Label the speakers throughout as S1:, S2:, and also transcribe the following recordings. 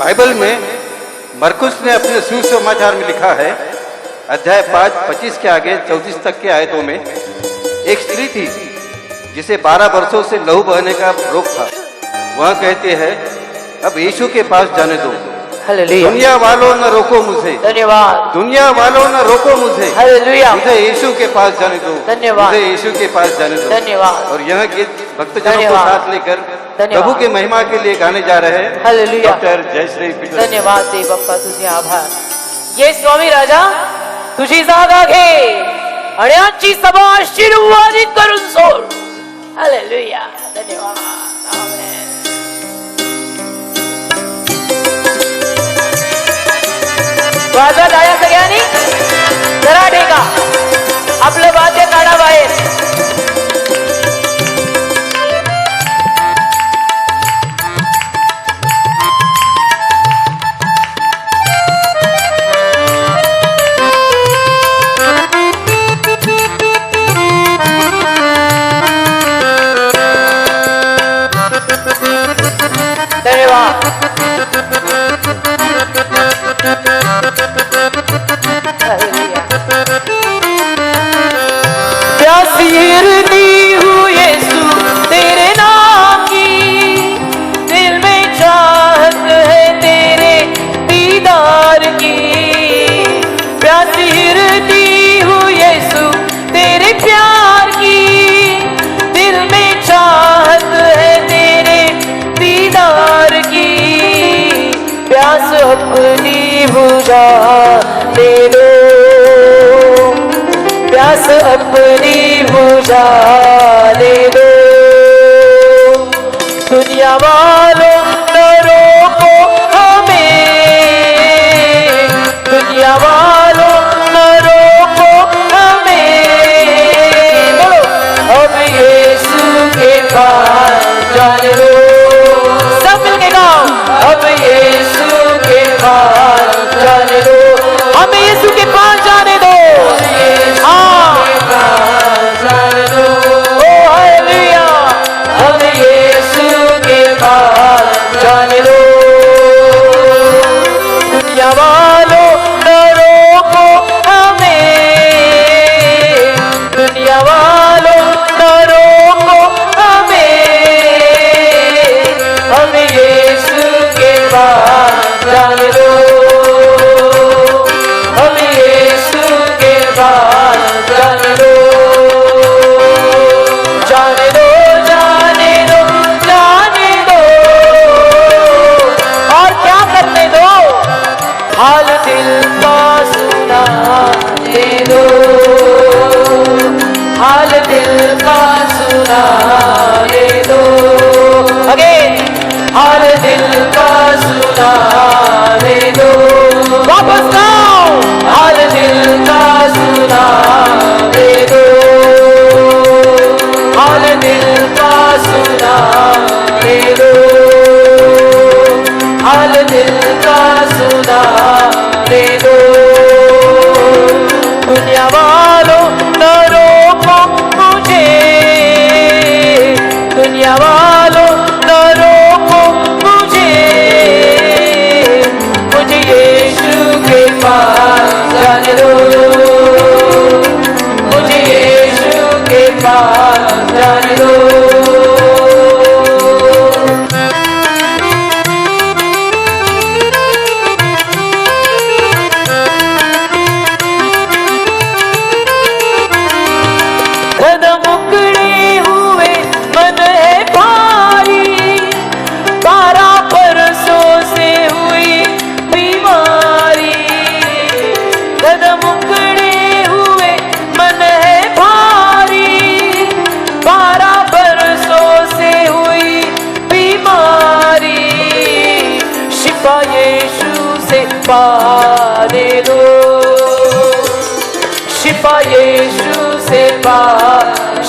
S1: Bible में मरकुस ने अपने सुसमाचार में लिखा है, अध्याय 5:25 के आगे 34 तक के आयतों में, एक स्त्री थी जिसे 12 वर्षों से लहू बहने का रोग था। वह कहते हैं, अब यीशु के पास जाने दो।
S2: हालेलुया।
S1: दुनिया वालों न रोको मुझे,
S2: धन्यवाद।
S1: दुनिया वालों न रोको मुझे,
S2: हालेलुया।
S1: मुझे यीशु के पास जाने दो,
S2: धन्यवाद।
S1: मुझे यीशु के पास जाने दो।
S2: धन्यवाद।
S1: और यह गीत भक्तजनों को साथ लेकर प्रभु के महिमा के लिए गाने जा रहे हैं।
S2: हालेलुया।
S1: Doctor Jayashree Peter.
S2: धन्यवाद देव बाप्पा, तुझे आभार. ये स्वामी राजा तुझी जागा घे आणि आजची सभा आशीर्वादित करून सोड. हालेलुया. धन्यवाद. आमेन. वाजवा टाळ्या सगळ्यांनी, जरा ढेका, आपलं वाद्य काढा बाहेर. धन्यवाद. प्यासी हिरनी हूँ यीशु तेरे नाम की, दिल में चाहत है तेरे दीदार की. प्यासी हिरनी हूँ यीशु तेरे प्यार की, दिल में चाहत है तेरे दीदार की. प्यास अपनी बुझा दे दो, प्यास अपनी बुझा दे दो. दुनिया वालों न रोको हमें, दुनिया वालों न रोको हमें. बोलो, अब यीशु के पास जाने दो. सब मिलके गाओ, अब यीशु के पास जाने दो. हमें यीशु के पास जाने दो.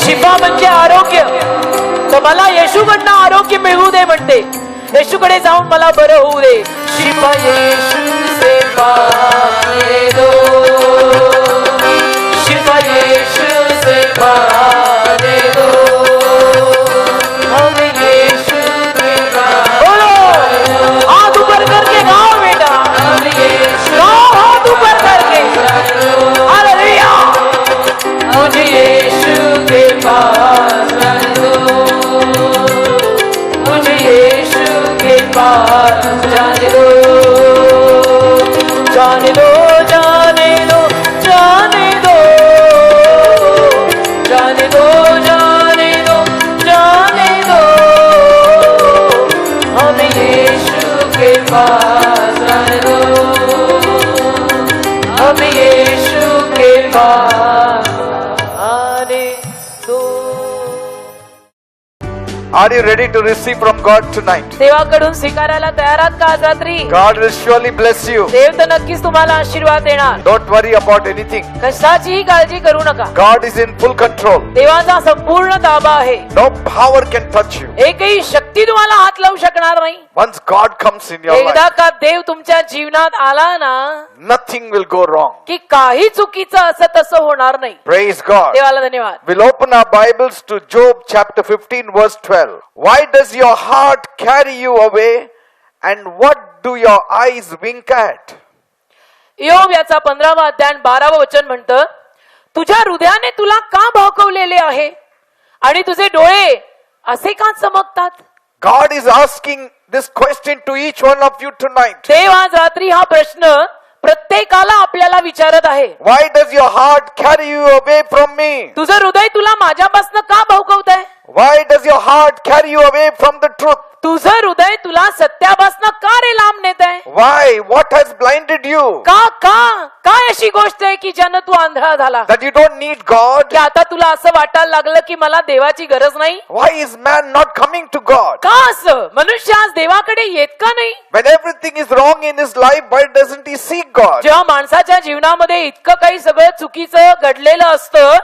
S2: शिफा म्हणजे आरोग्य. तर मला येशूकडनं आरोग्य मिळवू दे म्हणते. येशूकडे जाऊन मला बरं होऊ दे. शिफा येशू से पाने दो, शिफा येशू से पाने दो. हम येशू के बोलो, हाथ ऊपर करके पास जाने दो जाने दो जाने दो जाने दो जाने दो जाने दो जाने दो हमें यीशु के पास जाने दो हमें यीशु के पास आने दो.
S3: Are you ready to receive from God tonight?
S2: देवाकडून स्वीकारायला तयार आहात का आज रात्री?
S3: God will surely bless you.
S2: देव तर नक्कीच तुम्हाला आशीर्वाद देणार.
S3: Don't worry about anything.
S2: कशाचीही काळजी करू नका.
S3: God is in full control.
S2: देवाचा संपूर्ण ताबा आहे.
S3: No power can touch you.
S2: एकही शक्ती तुम्हाला हात लावू शकणार नाही.
S3: Once God comes in your
S2: एकदा
S3: life,
S2: का देव तुमच्या जीवनात आला ना
S3: nothing will go wrong.
S2: की काही चुकीचं असं तसं होणार नाही.
S3: Praise God.
S2: देवाला धन्यवाद.
S3: We'll open our Bibles to Job chapter 15 verse 12. Why does your heart carry you away and what do your eyes wink at?
S2: योग याचा 15वा अध्याय 12व वचन म्हणतं, तुझ्या हृदयाने तुला का भडकवलेले आहे आणि तुझे डोळे असे का चमकतात?
S3: God is asking this question to each one of you tonight.
S2: देव आज रात्री हा प्रश्न प्रत्येकाला आपल्याला विचारत आहे.
S3: Why does your heart carry you away from me?
S2: तुझं हृदय तुला माझ्यापासून का भडकवत आहे?
S3: Why does your heart carry you away from the truth?
S2: तुझं हृदय तुला सत्यापासून का रे लांब नेत आहे?
S3: Why? What has blinded you?
S2: काय अशी गोष्ट आहे की ज्यानं तू आंधळा झाला?
S3: That you don't need God?
S2: की आता तुला असं वाटायला लागलं की मला देवाची गरज नाही?
S3: Why is man not coming to God?
S2: का असं? मनुष्य आज देवाकडे येत का नाही?
S3: When everything is wrong in his life, why doesn't he seek God?
S2: जेव्हा माणसाच्या जीवनामध्ये इतकं काही सगळं चुकीचं घडलेलं असतं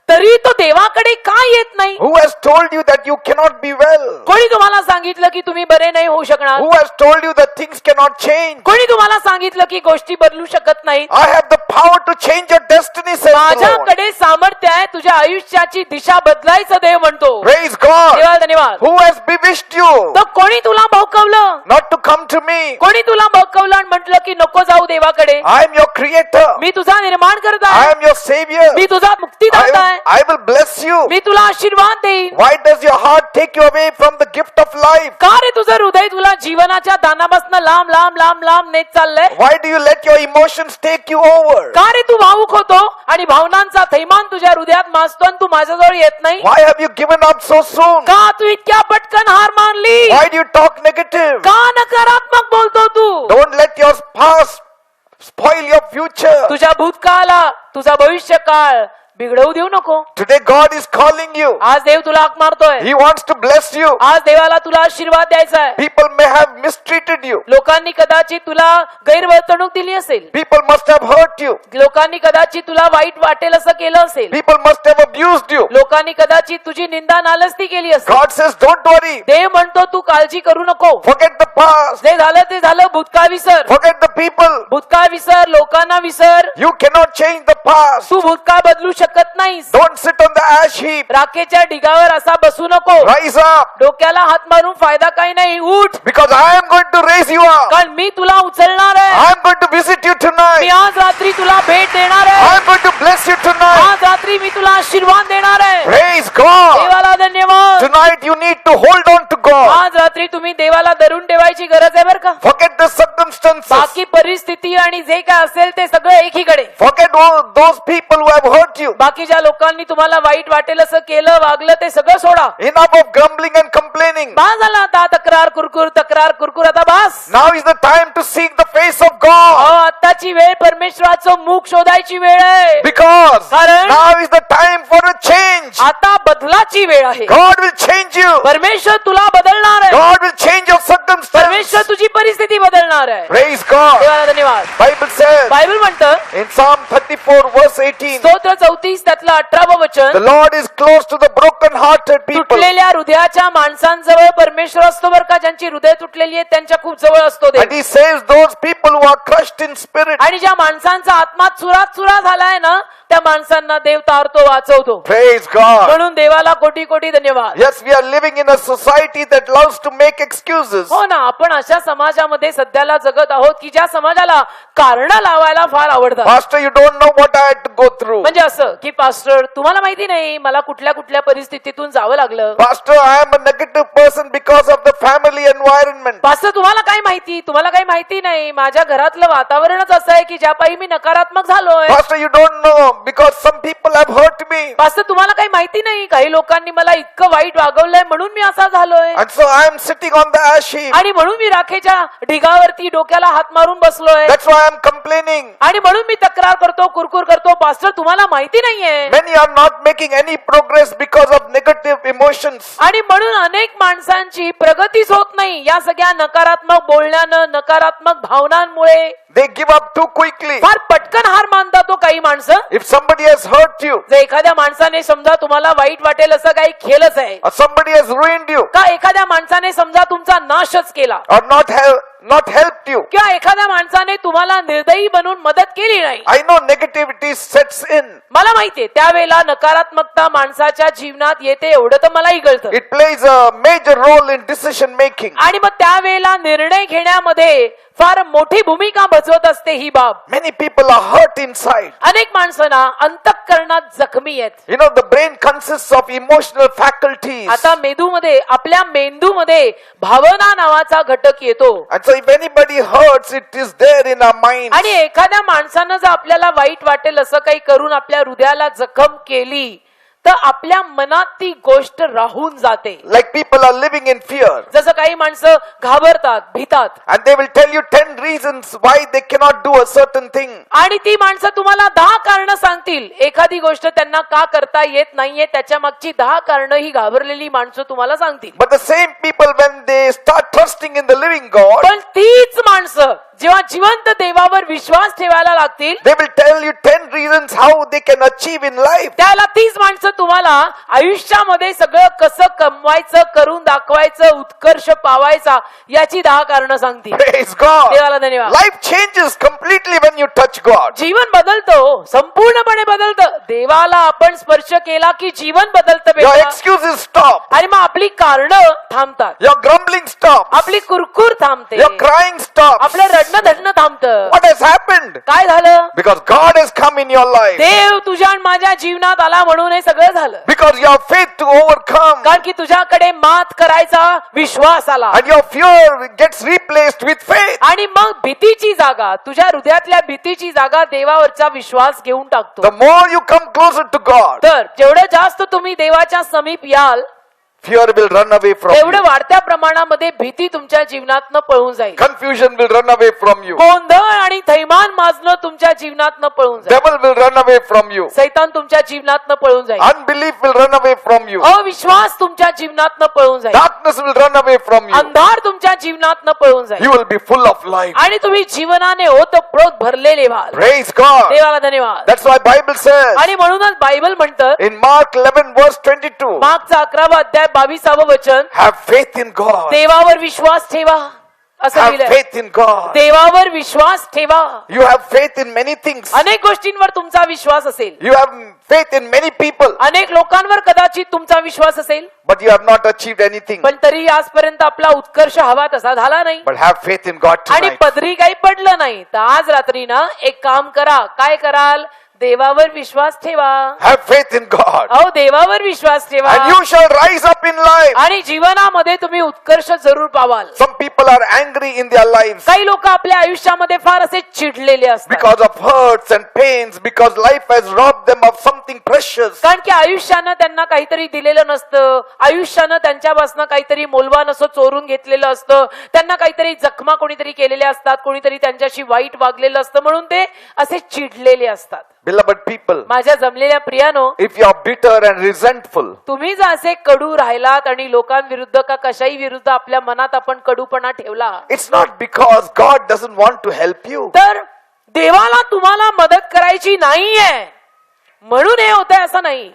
S2: तरी तो देवाकडे का येत नाही?
S3: Who has told you that you cannot be well?
S2: कोणी तुम्हाला सांगितलं की तुम्ही बरे नाही होऊ शकणार?
S3: Who has told you that things cannot change?
S2: कोणी तुम्हाला सांगितलं की गोष्टी बदलू शकत नाहीत?
S3: I have the power to change your destiny, says the Lord.
S2: माझ्याकडे सामर्थ्य आहे तुझ्या आयुष्याची दिशा बदलायचं. देव म्हणतो.
S3: Praise God.
S2: देवाला धन्यवाद.
S3: Who has bewitched you
S2: तर कोणी तुला भडकवलं?
S3: not to come to me?
S2: कोणी तुला भडकवलं आणि म्हटलं की नको जाऊ देवाकडे?
S3: I am your creator.
S2: मी तुझा निर्माण करत
S3: I
S2: आहे.
S3: am your savior.
S2: मी तुझा मुक्तीदाता आहे.
S3: I will bless you.
S2: मी तुला आशीर्वाद देईन.
S3: Why does your heart take you away from the gift of life?
S2: का रे तुझं हृदय तुला जीवनाच्या दानापासून लांब लांब लांब लांब नेत चाललंय?
S3: Why do you let your emotions take you over?
S2: का रे तू भावुक होतो आणि भावनांचा थैमान तुझ्या हृदयात माजतो आणि तू माझ्याजवळ येत नाही?
S3: Why have you given up so soon?
S2: का तू इतक्या पटकन हार मानली?
S3: Why do you talk negative?
S2: का नकारात्मक बोलतो तू?
S3: Don't let your past spoil your future.
S2: तुझ्या भूतकाळाला तुझा भविष्यकाळ बिघडवू देऊ नको.
S3: Today God is calling you.
S2: आज देव तुला हाक मारतोय.
S3: He wants to bless you.
S2: आज देवाला तुला आशीर्वाद द्यायचा आहे.
S3: People may have mistreated you.
S2: लोकांनी कदाचित तुला गैरवर्तणूक दिली असेल.
S3: People must have hurt you.
S2: लोकांनी कदाचित तुला वाईट वाटेल असं केलं असेल.
S3: People must have abused you.
S2: लोकांनी कदाचित तुझी निंदा नालस्ती केली असेल.
S3: God says, don't worry.
S2: देव म्हणतो तू काळजी करू नको.
S3: Forget the past.
S2: जे झालं ते झालं. भूतकाळ विसर.
S3: Forget the people.
S2: भूतकाळ विसर. लोकांना विसर.
S3: You cannot change the past.
S2: तू भूतकाळ बदलू शकत नाहीस.
S3: Don't sit on the ash heap.
S2: राखेच्या ढिगावर असा बसू नको.
S3: Rise up.
S2: डोक्याला हात मारून फायदा काही नाही. उठ.
S3: Because I am going to raise you up.
S2: कारण मी तुला उचलणार आहे.
S3: I am going to visit you
S2: me
S3: tonight.
S2: आज रात्री तुला भेट देणार
S3: I
S2: आहे.
S3: am going to bless you tonight.
S2: आज रात्री मी तुला आशीर्वाद देणार आहे.
S3: Praise God.
S2: देवाला धन्यवाद.
S3: Tonight you need to hold on to God.
S2: आज रात्री तुम्ही देवाला धरून ठेवायची गरज आहे बरं का.
S3: Forget the circumstances.
S2: बाकी परिस्थिती आणि जे काय असेल ते सगळं एकीकडे.
S3: Forget all those people who have hurt you.
S2: बाकी ज्या लोकांनी तुम्हाला वाईट वाटेल असं केलं वागलं ते सगळं सोडा.
S3: Enough of grumbling and complaining.
S2: बास झाला आता तक्रार कुरकुर आता बास.
S3: Now is the time to seek the face of God.
S2: आताची वेळ परमेश्वराचं मुख शोधायची वेळ आहे.
S3: Because
S2: कारण
S3: now is the time for a change.
S2: आता बदलाची वेळ आहे.
S3: God will change you.
S2: परमेश्वर तुला बदलणार आहे.
S3: God will change your circumstances.
S2: परमेश्वर तुझी परिस्थिती बदलणार आहे.
S3: Praise God.
S2: देवाला धन्यवाद.
S3: Bible says
S2: बायबल म्हणतं
S3: in Psalm 34 verse 18,
S2: स्तोत्र 34 त्यातलं 18वं वचन,
S3: the Lord is close to the broken hearted people.
S2: तुटलेल्या हृदयाच्या माणसांजवळ परमेश्वर असतो बरं का. ज्यांची हृदय तुटलेली आहेत त्यांच्या खूप जवळ असतो देव.
S3: And he saves those people who are crushed in spirit.
S2: आणि ज्या माणसांचा आत्मा चुरा झालाय ना त्या माणसांना देव तारतो वाचवतो.
S3: Praise God.
S2: म्हणून देवाला कोटी कोटी धन्यवाद.
S3: Yes, we are living in a society that loves to make excuses.
S2: हो ना, आपण अशा समाजामध्ये सध्याला जगत आहोत की ज्या समाजाला कारण लावायला फार आवडतात.
S3: Pastor, you don't know what I had to go through.
S2: म्हणजे असं की पास्टर तुम्हाला माहिती नाही मला कुठल्या कुठल्या परिस्थितीतून जावं लागलं.
S3: Pastor, I am a negative person because of the family environment.
S2: Pastor तुम्हाला काय माहिती, तुम्हाला काही माहिती नाही माझ्या घरातलं वातावरणच असं आहे की ज्यापायी मी नकारात्मक झालोय.
S3: Pastor, you don't know because some people have hurt me.
S2: Pastor तुम्हाला काही माहिती नाही काही लोकांनी मला इतकं वाईट वागवलंय म्हणून मी असा झालोय.
S3: And so I am sitting on the ash heap.
S2: आणि म्हणून मी राखेच्या ढिगावरती डोक्याला हात मारून बसलोय.
S3: That's why I am complaining.
S2: आणि म्हणून मी तक्रार करतो, कुरकुर करतो. पास्टर तुम्हाला माहिती नाहीये.
S3: Many are not making any progress because of negative emotions.
S2: आणि म्हणून अनेक माणसांची प्रगतीच होत नाही या सगळ्या नकारात्मक बोलण्यानं, नकारात्मक भावनांमुळे.
S3: They give up too quickly.
S2: फार पटकन हार मानतात तो काही माणसं.
S3: If somebody has hurt you,
S2: जर एखाद्या माणसाने समजा तुम्हाला वाईट वाटेल असं काही केलंच आहे,
S3: or somebody has ruined you,
S2: का एखाद्या माणसाने समजा तुमचा नाशच केला,
S3: or not helped you,
S2: किंवा एखाद्या माणसाने तुम्हाला निर्दयी बनून मदत केली नाही,
S3: I know negativity sets in.
S2: मला माहितीये त्यावेळेला नकारात्मकता माणसाच्या जीवनात येते एवढं तर मलाही कळतं.
S3: It plays a major role in decision making.
S2: आणि मग त्यावेळेला निर्णय घेण्यामध्ये फार मोठी भूमिका बजावत असते ही बाब.
S3: Many people are hurt inside.
S2: अनेक माणसांना अंतःकरणात जखमी आहेत.
S3: You know, the brain consists of emotional faculties.
S2: आता मेंदूमध्ये, आपल्या मेंदूमध्ये भावना नावाचा घटक येतो.
S3: And so if anybody hurts, it is there in our mind.
S2: आणि एखाद्या माणसानं जर आपल्याला वाईट वाटेल असं काही करून आपल्या हृदयाला जखम केली तर आपल्या मनात ती गोष्ट राहून जाते.
S3: Like people are living in fear.
S2: जसं काही माणसं घाबरतात, भीतात,
S3: And they will tell you 10 reasons why they cannot do a certain thing.
S2: आणि ती माणसं तुम्हाला 10 कारण सांगतील एखादी गोष्ट त्यांना का करता येत नाहीये. त्याच्या मागची 10 कारण ही घाबरलेली माणसं तुम्हाला सांगतील.
S3: But the same people, when they start trusting in the living God,
S2: पण तीच माणसं जेव्हा जिवंत देवावर विश्वास ठेवायला लागतील,
S3: they will tell you 10 reasons how they can achieve in life.
S2: त्याला तीच माणसं तुम्हाला आयुष्यामध्ये सगळं कसं कमवायचं, करून दाखवायचं, उत्कर्ष पावायचा याची 10 कारणं सांगतील.
S3: Praise God.
S2: देवाला धन्यवाद.
S3: Life changes completely when you touch God.
S2: जीवन बदलतं, संपूर्णपणे बदलतं. देवाला आपण स्पर्श केला की जीवन बदलतं
S3: Your
S2: बेटा.
S3: excuses stop.
S2: आणि मग आपली कारणं थांबतात,
S3: Your grumbling stops.
S2: आपली कुरकुर थांबते,
S3: Your crying stops.
S2: आपलं रडणं धडणं थांबतं.
S3: What has happened?
S2: काय झालं?
S3: Because God has come in your life.
S2: देव तुझ्या आणि माझ्या जीवनात आला म्हणून हे सगळं झालं.
S3: Because you have faith to overcome.
S2: कारण की तुझ्याकडे मात करायचा विश्वास आला.
S3: And your fear gets replaced with faith.
S2: आणि मग भीतीची जागा, तुझ्या हृदयातल्या भीतीची जागा देवावरचा विश्वास घेऊन टाकतो.
S3: The more you come closer to God,
S2: तर जेवढं जास्त तुम्ही देवाच्या समीप याल
S3: fear will run away from
S2: तेवढं
S3: you.
S2: वाढत्या प्रमाणामध्ये भीती तुमच्या जीवनातनं पळून जाईल.
S3: Confusion will run away from you.
S2: गोंधळ आणि थैमान माजणं तुमच्या जीवनातनं पळून जाईल.
S3: Devil will run away from you.
S2: सैतान तुमच्या जीवनातनं पळून जाईल.
S3: Unbelief will run away from you.
S2: अविश्वास तुमच्या जीवनातनं पळून जाईल.
S3: Darkness will run away from you.
S2: अंधार तुमच्या जीवनातनं पळून जाईल.
S3: You will be full of life.
S2: आणि तुम्ही जीवनाने ओतप्रोत भरलेले व्हाल.
S3: Praise God.
S2: देवाला धन्यवाद.
S3: That's why Bible says
S2: आणि म्हणूनच बायबल म्हणतं
S3: in Mark 11 verse 22,
S2: मागचा 11वा अध्याय 22वा वचन,
S3: have faith in God.
S2: देवावर विश्वास ठेवा असं
S3: Have
S2: लिहिलंय.
S3: faith in God.
S2: देवावर विश्वास ठेवा.
S3: You have faith in many things.
S2: अनेक गोष्टींवर तुमचा विश्वास असेल,
S3: You have faith in many people,
S2: अनेक लोकांवर कदाचित तुमचा विश्वास असेल,
S3: but you have not achieved anything.
S2: पण तरी आजपर्यंत आपला उत्कर्ष हवा तसा झाला नाही.
S3: But have faith in God
S2: आणि
S3: tonight.
S2: पदरी काही पडलं नाही तर आज रात्री ना एक काम करा. काय कराल? देवावर विश्वास ठेवा.
S3: Have faith in God.
S2: अहो देवावर विश्वास ठेवा
S3: And you shall rise up in life.
S2: आणि जीवनामध्ये तुम्ही उत्कर्ष जरूर पावाल.
S3: Some people are angry in their lives
S2: काही लोक आपल्या आयुष्यामध्ये फार असे चिडलेले असतात,
S3: because of hurts and pains, because life has robbed them of something precious.
S2: कारण की आयुष्यानं त्यांना काहीतरी दिलेलं नसतं, आयुष्यानं त्यांच्यापासून काहीतरी मौल्यवान असं चोरून घेतलेलं असतं, त्यांना काहीतरी जखमा कोणीतरी केलेल्या असतात, कोणीतरी त्यांच्याशी वाईट वागलेलं असतं, म्हणून ते असे चिडलेले असतात.
S3: Beloved people,
S2: माझ्या जमलेल्या प्रियानो,
S3: if you are bitter and resentful,
S2: तुम्ही जर असे कडू राहिलात आणि लोकांविरुद्ध का कशाही विरुद्ध आपल्या मनात आपण कडूपणा ठेवला,
S3: it's not because God doesn't want to help you.
S2: तर देवाला तुम्हाला मदत करायची नाहीये म्हणून हे होतंय असं नाही.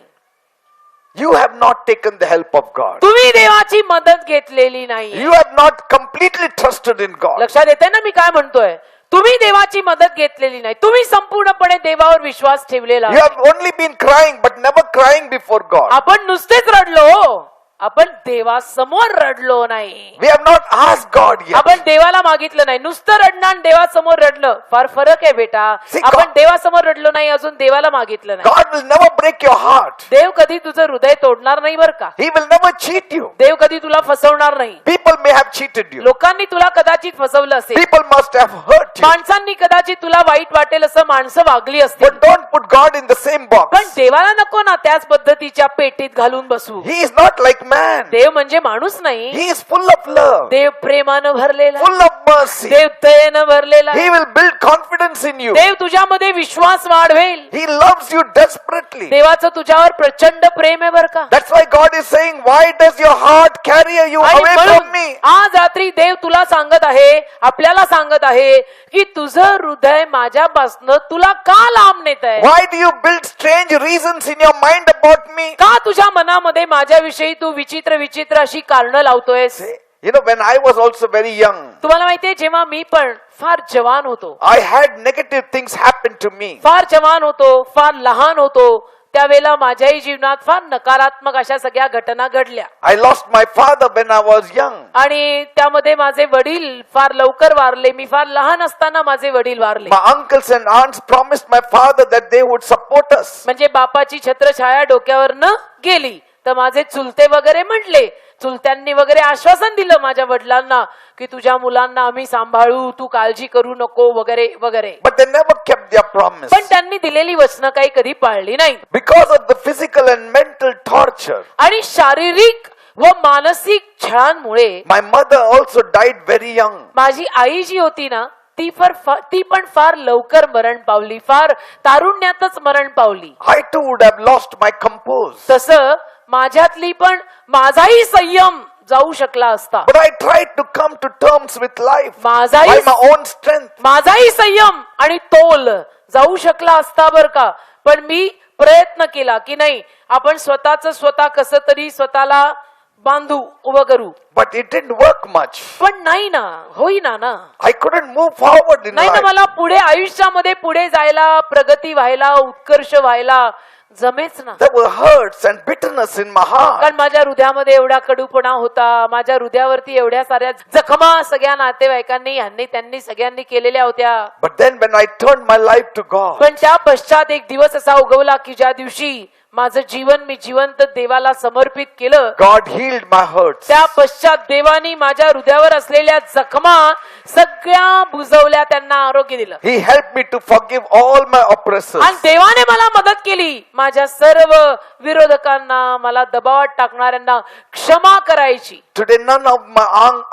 S3: You have not taken the help of God.
S2: तुम्ही देवाची मदत घेतलेली नाही.
S3: You have not completely trusted in God.
S2: लक्षात येते ना मी काय म्हणतोय? तुम्ही देवाची मदत घेतलेली नाही. तुम्ही संपूर्णपणे देवावर विश्वास ठेवलेला
S3: You
S2: आहे.
S3: have only been crying, but never crying before God.
S2: आपण नुसतेच रडलो, आपण देवासमोर रडलो नाही.
S3: We have not asked God yet.
S2: आपण देवाला मागितलं नाही. नुसतं रडणं आणि देवासमोर रडणं फार फरक आहे बेटा.
S3: See,
S2: आपण
S3: God-
S2: देवासमोर रडलो नाही, अजून देवाला मागितलं नाही.
S3: God will never break your heart.
S2: देव कधी तुझं हृदय तोडणार नाही बरं का.
S3: He will never cheat you.
S2: देव कधी तुला फसवणार नाही.
S3: People may have cheated you.
S2: लोकांनी तुला कदाचित फसवलं असेल,
S3: People must have hurt you.
S2: माणसांनी कदाचित तुला वाईट वाटेल असं माणसं वागली असतील,
S3: But don't put God in the same
S2: पण
S3: box.
S2: देवाला नको ना त्याच पद्धतीच्या पेटीत घालून बसू.
S3: He is not like man.
S2: देव म्हणजे माणूस नाही.
S3: He is full of love,
S2: देव प्रेमानं भरलेला,
S3: full of mercy.
S2: देव दयेनं भरलेला,
S3: He will build confidence in you.
S2: देव तुझ्यामध्ये विश्वास वाढवेल.
S3: He loves you desperately.
S2: देवाचं तुझ्यावर प्रचंड प्रेम आहे बरं का.
S3: That's why God is saying, why does your heart carry you
S2: आणि
S3: away
S2: म्हणून
S3: from me?
S2: आज रात्री देव तुला सांगत आहे, आपल्याला सांगत आहे की तुझं हृदय माझ्यापासनं तुला का लांब नेत आहे.
S3: Why do you build strange reasons in your mind about me?
S2: का तुझ्या मनामध्ये माझ्याविषयी तू विचित्र विचित्र अशी कारणं लावतोयस.
S3: You know, when I was also very young,
S2: तुम्हाला माहितीये जेव्हा मी पण फार जवान होतो,
S3: I had negative things happen to me.
S2: फार जवान होतो, फार लहान होतो, त्यावेळेला माझ्याही जीवनात फार नकारात्मक अशा सगळ्या घटना घडल्या.
S3: I lost my father when I was young.
S2: आणि त्यामध्ये माझे वडील फार लवकर वारले. मी फार लहान असताना माझे वडील वारले.
S3: My uncles and aunts promised my father that they would support us.
S2: म्हणजे बापाची छत्रछाया डोक्यावरनं गेली. तर माझे चुलते वगैरे म्हटले, चुलत्यांनी वगैरे आश्वासन दिलं माझ्या वडिलांना की तुझ्या मुलांना आम्ही सांभाळू, तू काळजी करू नको वगैरे वगैरे.
S3: But they never kept their promise.
S2: पण त्यांनी दिलेली वचनं काही कधी पाळली नाही.
S3: Because of the physical and mental torture,
S2: आणि शारीरिक व मानसिक छळांमुळे
S3: my mother also died very young.
S2: माझी आई जी होती ना ती पण फार लवकर मरण पावली, फार तारुण्यातच मरण पावली.
S3: I too would have lost my compose.
S2: तसं माझ्यातली पण माझाही संयम जाऊ शकला असता.
S3: But I tried to come to terms with life by
S2: माझाही
S3: my own strength.
S2: माझाही संयम आणि तोल जाऊ शकला असता बर का. पण मी प्रयत्न केला की नाही आपण स्वतः कसं तरी स्वतःला बांधू उभं करू.
S3: But it didn't work much.
S2: पण नाही ना, होईना ना.
S3: I couldn't move forward in
S2: नाही ना,
S3: life.
S2: मला पुढे आयुष्यामध्ये पुढे जायला, प्रगती व्हायला, उत्कर्ष व्हायला जमेच ना.
S3: There were hurts and bitterness in my heart.
S2: कारण माझ्या हृदयामध्ये एवढा कडूपणा होता, माझ्या हृदयावरती एवढ्या साऱ्या जखमा सगळ्या नातेवाईकांनी त्यांनी सगळ्यांनी केलेल्या होत्या.
S3: But then when I turned my life to God,
S2: पण त्या पश्चात एक दिवस असा उगवला की ज्या दिवशी माझं जीवन मी जिवंत देवाला समर्पित केलं,
S3: God healed my hurts.
S2: त्या पश्चात देवानी माझ्या हृदयावर असलेल्या जखमा सगळ्या बुजवल्या, त्यांना आरोग्य दिलं.
S3: He helped me to forgive all my oppressors.
S2: आणि देवाने मला मदत केली माझ्या सर्व विरोधकांना, मला दबावात टाकणाऱ्यांना क्षमा करायची.
S3: Today none of my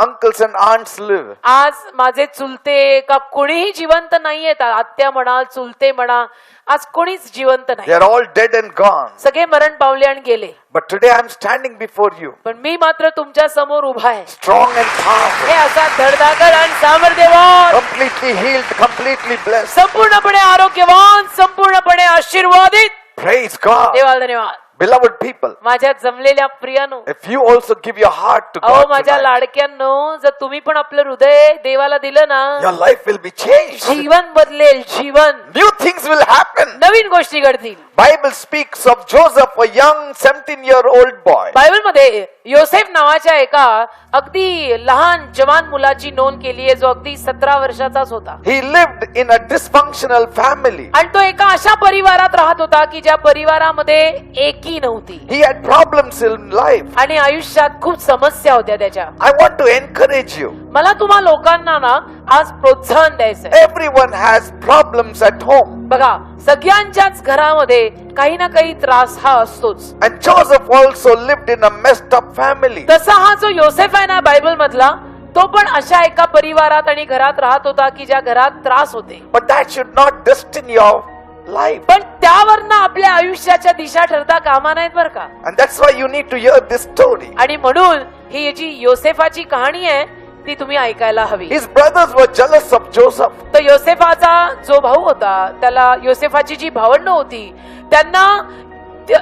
S3: uncles and aunts live.
S2: आज माझे चुलते का कोणीही जिवंत नाहीयेत. आत्या म्हणा, चुलते म्हणा, आज कोणीच जिवंत
S3: They
S2: नाही.
S3: are all dead and gone.
S2: सगळे मरण पावले आणि गेले.
S3: But today I am standing before you,
S2: पण मी मात्र तुमच्या समोर उभा आहे.
S3: strong and powerful,
S2: हे असा धडधाकड आणि सामर्थ्यवान,
S3: completely healed, completely blessed.
S2: संपूर्णपणे आरोग्यवान, संपूर्णपणे आशीर्वादित.
S3: Praise God.
S2: देवाला धन्यवाद.
S3: Beloved people,
S2: माझ्या जमलेल्या प्रियानो,
S3: if you also give your heart to
S2: अहो
S3: God
S2: माझ्या
S3: tonight,
S2: लाडक्यांनो, जर तुम्ही पण आपलं हृदय देवाला दिलं ना,
S3: your life will be changed.
S2: जीवन बदलेल. जीवन,
S3: New things will happen.
S2: नवीन गोष्टी घडतील.
S3: Bible speaks of Joseph, a young 17-year-old boy.
S2: Bible मध्ये योसेफ नावाच्या एका अगदी लहान जवान मुलाची नोंद केली आहे, जो अगदी 17 वर्षाचाच होता.
S3: He lived in a dysfunctional family.
S2: आणि तो एका अशा परिवारात राहत होता की ज्या परिवारामध्ये एकी नव्हती.
S3: He had problems in life.
S2: आणि आयुष्यात खूप समस्या होत्या त्याच्या.
S3: I want to encourage you.
S2: मला तुम्हा लोकांना ना आज प्रोत्साहन द्यायचंय.
S3: Everyone has problems at home.
S2: बघा, सगळ्यांच्याच घरामध्ये काही ना काही त्रास हा असतोच.
S3: And Joseph also lived in a messed up family.
S2: तसा हा जो योसेफ आहे ना बायबल मधला, तो पण अशा एका परिवारात आणि घरात राहत होता की ज्या घरात त्रास होते.
S3: But that should not destine your life.
S2: पण त्यावरनं आपल्या आयुष्याच्या दिशा ठरता कामा नाहीत बरं का.
S3: And that's why you need to hear this story.
S2: आणि म्हणून ही जी योसेफाची कहाणी आहे ती तुम्ही ऐकायला हवी.
S3: His brothers were jealous of Joseph.
S2: तर योसेफाचा जो भाऊ होता, त्याला योसेफाची जी भावंड होती, त्यांना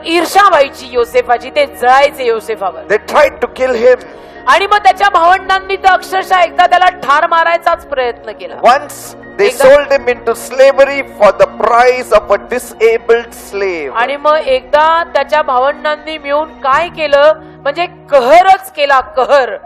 S2: ईर्ष्या व्हायची योसेफाची, ते जळायचे योसेफावर.
S3: They tried to kill him.
S2: आणि मग त्याच्या भावंडांनी तर अक्षरशः एकदा त्याला ठार मारायचाच प्रयत्न केला.
S3: Once they sold him into slavery for the price of a disabled slave.
S2: आणि मग एकदा त्याच्या भावंडांनी मिळून काय केलं म्हणजे कहरच केला. कहर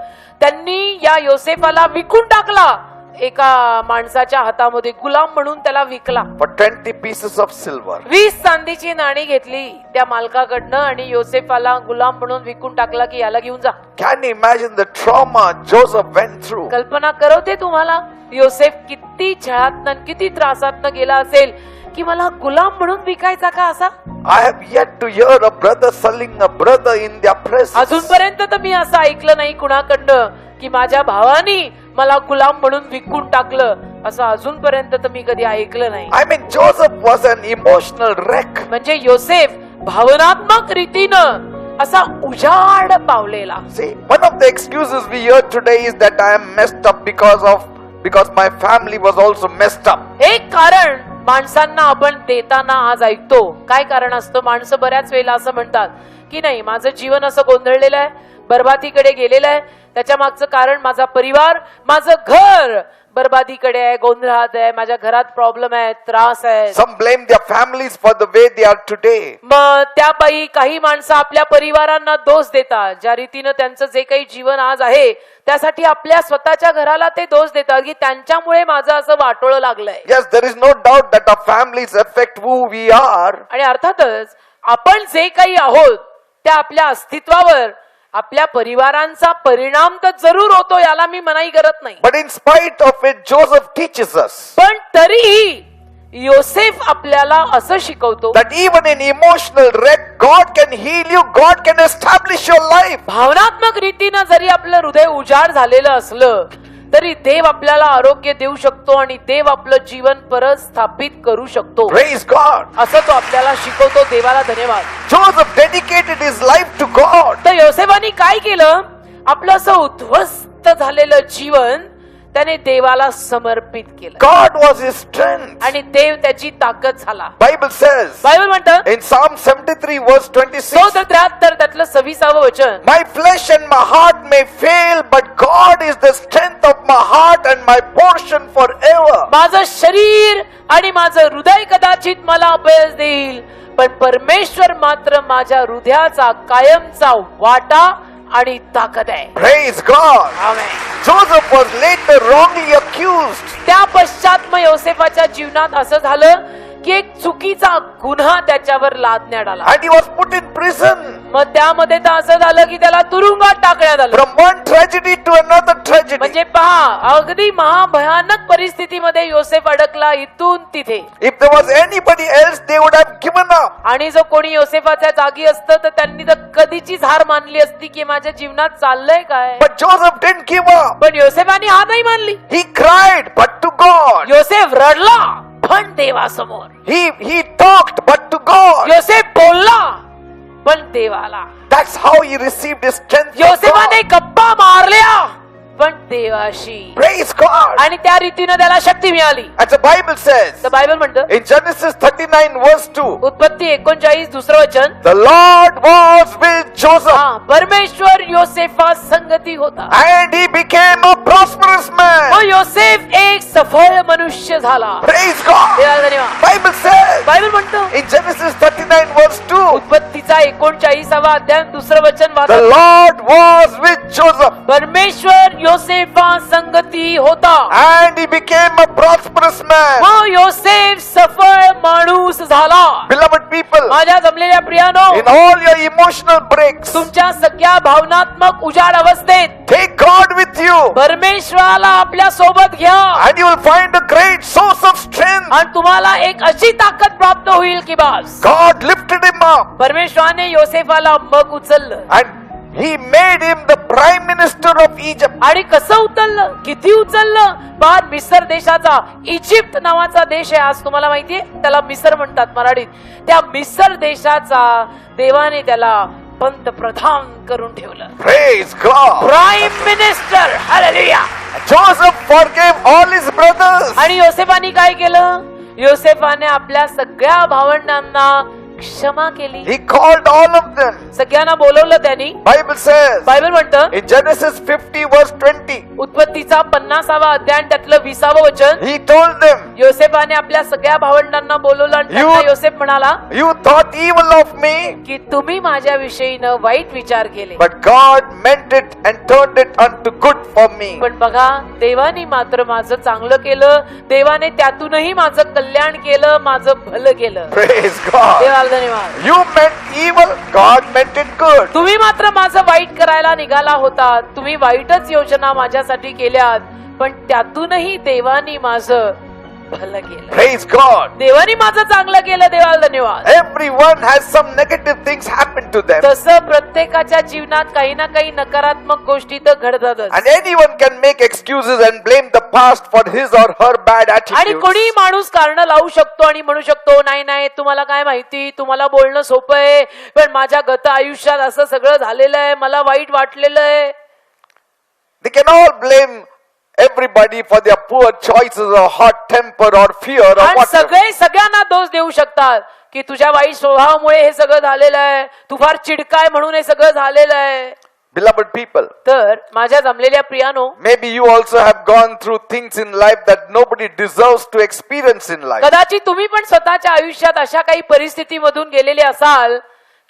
S2: त्यांनी या योसेफाला विकून टाकला. एका माणसाच्या हातामध्ये गुलाम म्हणून त्याला विकला.
S3: For 20 pieces of silver.
S2: 20 चांदीची नाणी घेतली त्या मालकाकडनं आणि योसेफाला गुलाम म्हणून विकून टाकला की याला घेऊन जा.
S3: Can you imagine the trauma Joseph went through?
S2: कल्पना करवते तुम्हाला योसेफ किती छळातनं किती त्रासातनं गेला असेल की मला गुलाम म्हणून विकायचा का असा.
S3: I have yet to hear a brother selling a brother in their presence.
S2: अजूनपर्यंत तर मी असं ऐकलं नाही कुणाकडनं की माझ्या भावानी मला गुलाम म्हणून विकून टाकलं. असं अजूनपर्यंत तर मी कधी ऐकलं नाही.
S3: I mean, Joseph was an emotional wreck.
S2: म्हणजे योसेफ भावनात्मक रीतीनं असा उजाड पावलेला.
S3: See, one of the excuses we hear today is that I am messed up because my family was also messed up.
S2: एक कारण माणसांना आपण देताना आज ऐकतो. काय कारण असतं. माणसं बऱ्याच वेळेला असं म्हणतात की नाही माझं जीवन असं गोंधळलेलं आहे, बरबादीकडे गेलेलं आहे. त्याच्या मागचं कारण माझा परिवार, माझं घर बरबादीकडे आहे, गोंधळात आहे, माझ्या घरात प्रॉब्लेम आहे, त्रास आहे.
S3: Some blame their families for the way they are today.
S2: मग त्यापायी काही माणसं आपल्या परिवारांना दोष देतात. ज्या रीतीनं त्यांचं जे काही जीवन आज आहे त्यासाठी आपल्या स्वतःच्या घराला ते दोष देतात की त्यांच्यामुळे माझं असं वाटोळं लागलंय.
S3: Yes, there is no doubt that our families affect who we are.
S2: आणि अर्थातच आपण जे काही आहोत त्या आपल्या अस्तित्वावर आपल्या परिवारांचा परिणाम तर जरूर होतो, याला मी मनाई करत नाही.
S3: But in spite of it, Joseph teaches us
S2: पण तरीही योसेफ आपल्याला असं शिकवतो
S3: that even in emotional wreck, God can heal you, God can establish your life.
S2: भावनात्मक रीतीनं जरी आपलं हृदय उजाड झालेलं असलं तरी देव आपल्याला आरोग्य देऊ शकतो आणि देव आपलं जीवन परत स्थापित करू शकतो.
S3: Praise God.
S2: असं तो आपल्याला शिकवतो. देवाला धन्यवाद.
S3: Joseph dedicated his life to God.
S2: तर योसेफाने काय केलं आपलं असं उद्ध्वस्त झालेलं जीवन त्याने देवाला समर्पित केलं.
S3: God was his strength.
S2: आणि देव त्याची ताकद झाला.
S3: Bible says
S2: बायबल म्हणतं
S3: in Psalm 73 verse 26,
S2: 173 त्यातलं 26वं वचन,
S3: my flesh and my heart may fail, but God is the strength of my heart and my portion forever.
S2: माझं शरीर आणि माझं हृदय कदाचित मला अपयश देईल पण परमेश्वर मात्र माझ्या हृदयाचा कायमचा वाटा आणि ताकद आहे.
S3: Praise God.
S2: Amen.
S3: Joseph was later wrongly accused.
S2: त्या पश्चात मग योसेफाच्या जीवनात असं झालं की एक चुकीचा गुन्हा त्याच्यावर लादण्यात आला.
S3: And he was put in prison.
S2: मग त्यामध्ये तर असं झालं की त्याला तुरुंगात टाकण्यात आलं.
S3: From one tragedy to another tragedy.
S2: म्हणजे पहा अगदी महाभयानक परिस्थितीमध्ये योसेफ अडकला इथून तिथे.
S3: If there was anybody else, they would have given up.
S2: आणि जो कोणी योसेफाच्या जागी असतं तर त्यांनी तर कधीचीच हार मानली असती की माझ्या जीवनात चाललंय काय.
S3: But Joseph didn't give up.
S2: पण योसेफाने हार नाही मानली.
S3: He cried, but to God.
S2: योसेफ रडला पण देवासमोर.
S3: He talked, but to God.
S2: योसेफ बोलला पण देवाला.
S3: That's how he received his strength from
S2: योसेफाने
S3: God.
S2: गप्पा मारल्या पण देवाशी.
S3: Praise God.
S2: आणि त्या रीतीनं त्याला शक्ती मिळाली.
S3: As the Bible says
S2: तर बायबल म्हणतं
S3: in Genesis 39 verse 2,
S2: उत्पत्ती 39 दुसरं वचन,
S3: the Lord was with Joseph
S2: परमेश्वर योसेफा संगती होता
S3: and he became a prosperous man.
S2: मग योसेफ एक सफळ मनुष्य झाला.
S3: Praise God.
S2: देवाला धन्यवाद.
S3: Bible says
S2: बायबल म्हणतं
S3: in Genesis 39 verse 2,
S2: उत्पत्तीचा 39वा अध्याय दुसरं वचन
S3: the
S2: वाचा.
S3: Lord was with Joseph
S2: परमेश्वर योसेफा संगती होता
S3: and he became a prosperous man.
S2: मग योसेफ सफळ माणूस झाला.
S3: Beloved people,
S2: माझ्या जमलेल्या प्रियानो,
S3: in all your emotional breaks,
S2: तुमच्या सगळ्या भावनात्मक उजाड अवस्थेत
S3: take God with you
S2: परमेश्वराला आपल्या सोबत घ्या
S3: and you will find a great source of strength.
S2: आणि तुम्हाला एक अशी ताकद प्राप्त होईल की बस.
S3: God lifted him up
S2: परमेश्वराने योसेफाला मग उचललं
S3: and he made him the prime minister of Egypt.
S2: आणि कसं उचललं, किती उचललं. पार मिसर देशाचा, इजिप्त नावाचा देश आहे आज तुम्हाला माहितीये, त्याला मिसर म्हणतात मराठीत. त्या मिसर देशाचा देवाने त्याला पंतप्रधान करून ठेवलं.
S3: Praise God.
S2: Prime minister. Hallelujah.
S3: Joseph forgave all his brothers.
S2: आणि योसेफाने काय केलं, योसेफाने आपल्या सगळ्या भावंडांना क्षमा केली.
S3: He called all of them.
S2: सगळ्यांना बोलवलं त्यांनी.
S3: Bible says
S2: बायबल म्हणतं
S3: in Genesis 50 verse 20,
S2: उत्पत्तीचा 50वा अध्याय आणि त्यातलं 20वं वचन.
S3: he told them,
S2: योसेफाने आपल्या सगळ्या भावंडांना बोलवलं आणि त्यांना
S3: You-
S2: योसेफ म्हणाला
S3: you thought evil of me,
S2: की तुम्ही माझ्या विषयीनं वाईट विचार केले,
S3: but God meant it and turned it unto good for me.
S2: पण बघा देवाने मात्र माझं चांगलं केलं. देवाने त्यातूनही माझं कल्याण केलं, माझं भलं केलं.
S3: Praise God.
S2: देवाला धन्यवाद.
S3: You meant evil, God meant it good.
S2: तुम्ही मात्र माझं वाईट करायला निघाला होता. तुम्ही वाईटच योजना माझ्यासाठी केल्यात, पण त्यातूनही देवानी माझं भलं केलं.
S3: Praise God.
S2: देवानी माझं चांगलं केलं. देवाला धन्यवाद.
S3: Everyone has some negative things happen to them.
S2: तसं प्रत्येकाच्या जीवनात काही ना काही नकारात्मक गोष्टी तर घडतातच.
S3: And anyone can make excuses and blame the past for his or her bad
S2: आणि
S3: attitudes.
S2: कोणी माणूस कारण लावू शकतो आणि म्हणू शकतो नाही नाही तुम्हाला काय माहिती, तुम्हाला बोलणं सोपं आहे, पण माझ्या गत आयुष्यात असं सगळं झालेलं आहे, मला वाईट वाटलेलं आहे.
S3: They can all blame everybody for their poor choices or hot temper or fear or
S2: आणि
S3: whatever.
S2: सगळे सगळ्यांना दोष देऊ शकतात की तुझ्या वाईट स्वभावामुळे हे सगळं झालेलं आहे, तू फार चिडकाय म्हणून हे सगळं झालेलं आहे.
S3: Beloved people,
S2: तर माझ्या जमलेल्या प्रियानो,
S3: maybe you also have gone through things in life that nobody deserves to experience in life.
S2: कदाचित तुम्ही पण स्वतःच्या आयुष्यात अशा काही परिस्थितीमधून गेलेले असाल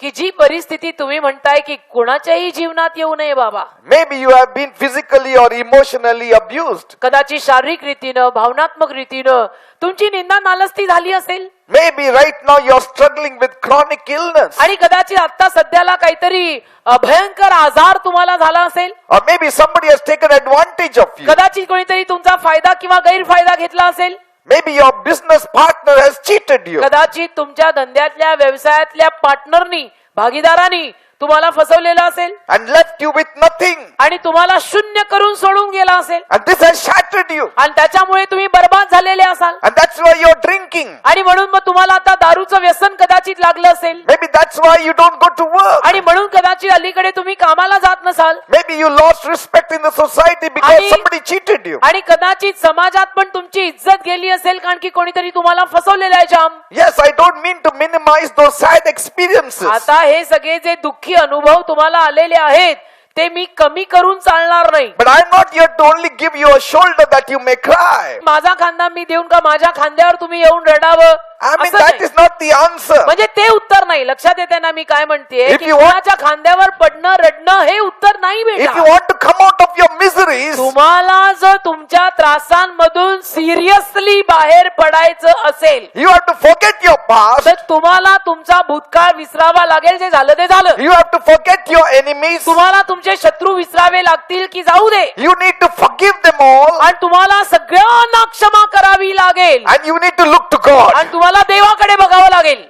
S2: की जी परिस्थिती तुम्ही म्हणताय की कोणाच्याही जीवनात येऊ नये बाबा.
S3: Maybe you have been physically or emotionally abused.
S2: कदाचित शारीरिक रीतीनं, भावनात्मक रीतीनं तुमची निंदा नालस्ती झाली असेल.
S3: Maybe right now you're struggling with chronic illness.
S2: आणि कदाचित आता सध्याला काहीतरी भयंकर आजार तुम्हाला झाला असेल.
S3: Or maybe somebody has taken advantage of you.
S2: कदाचित कोणीतरी तुमचा फायदा किंवा गैरफायदा घेतला असेल.
S3: Maybe your business partner has cheated you.
S2: कदाचित तुमच्या धंद्यातल्या व्यवसायातल्या पार्टनरनी, भागीदारांनी तुम्हाला फसवलेलं असेल
S3: And left you with nothing.
S2: आणि तुम्हाला शून्य करून सोडून गेला असेल.
S3: And this has shattered you.
S2: आणि त्याच्यामुळे तुम्ही बर्बाद झालेले असाल.
S3: And that's why you're drinking.
S2: आणि म्हणून मग तुम्हाला आता दारूचं व्यसन कदाचित लागलं असेल.
S3: Maybe that's why you don't go to work.
S2: आणि म्हणून कदाचित अलीकडे तुम्ही कामाला जात नसाल.
S3: Maybe you lost respect in the society because
S2: आणि-
S3: somebody cheated you.
S2: आणि कदाचित समाजात पण तुमची इज्जत गेली असेल कारण की कोणीतरी तुम्हाला फसवलेलं आहे जाम.
S3: Yes, I don't mean to minimize those sad experiences.
S2: आता हे सगळे जे दुःखी अनुभव तुम्हाला आलेले आहेत ते मी कमी करून चालणार नाही.
S3: But I'm not here to only give you a shoulder that you may cry.
S2: माझा खांदा मी देऊन का माझ्या खांद्यावर तुम्ही येऊन रडावं
S3: I mean,
S2: असं
S3: that
S2: नाही.
S3: is not the answer.
S2: म्हणजे ते उत्तर नाही. लक्षात येते ना मी काय म्हणतेय
S3: If
S2: की
S3: you want-
S2: कोणाच्या खांद्यावर पडणं रडणं हे उत्तर नाही
S3: If
S2: बेटा.
S3: you want to come out of your miseries,
S2: तुम्हाला जर तुमच्या त्रासांमधून सिरियसली बाहेर पडायचं असेल
S3: you have to forget your past.
S2: तर तुम्हाला तुमचा भूतकाळ विसरावा लागेल. जे झालं ते झालं.
S3: You have to forget your enemies.
S2: तुम्हाला तुमचे शत्रू विसरावे लागतील की जाऊ दे.
S3: You need to forgive them all.
S2: आणि तुम्हाला सगळ्यांना क्षमा करावी लागेल.
S3: And you need to look to God.
S2: आणि तुम्हाला देवाकडे बघावं लागेल.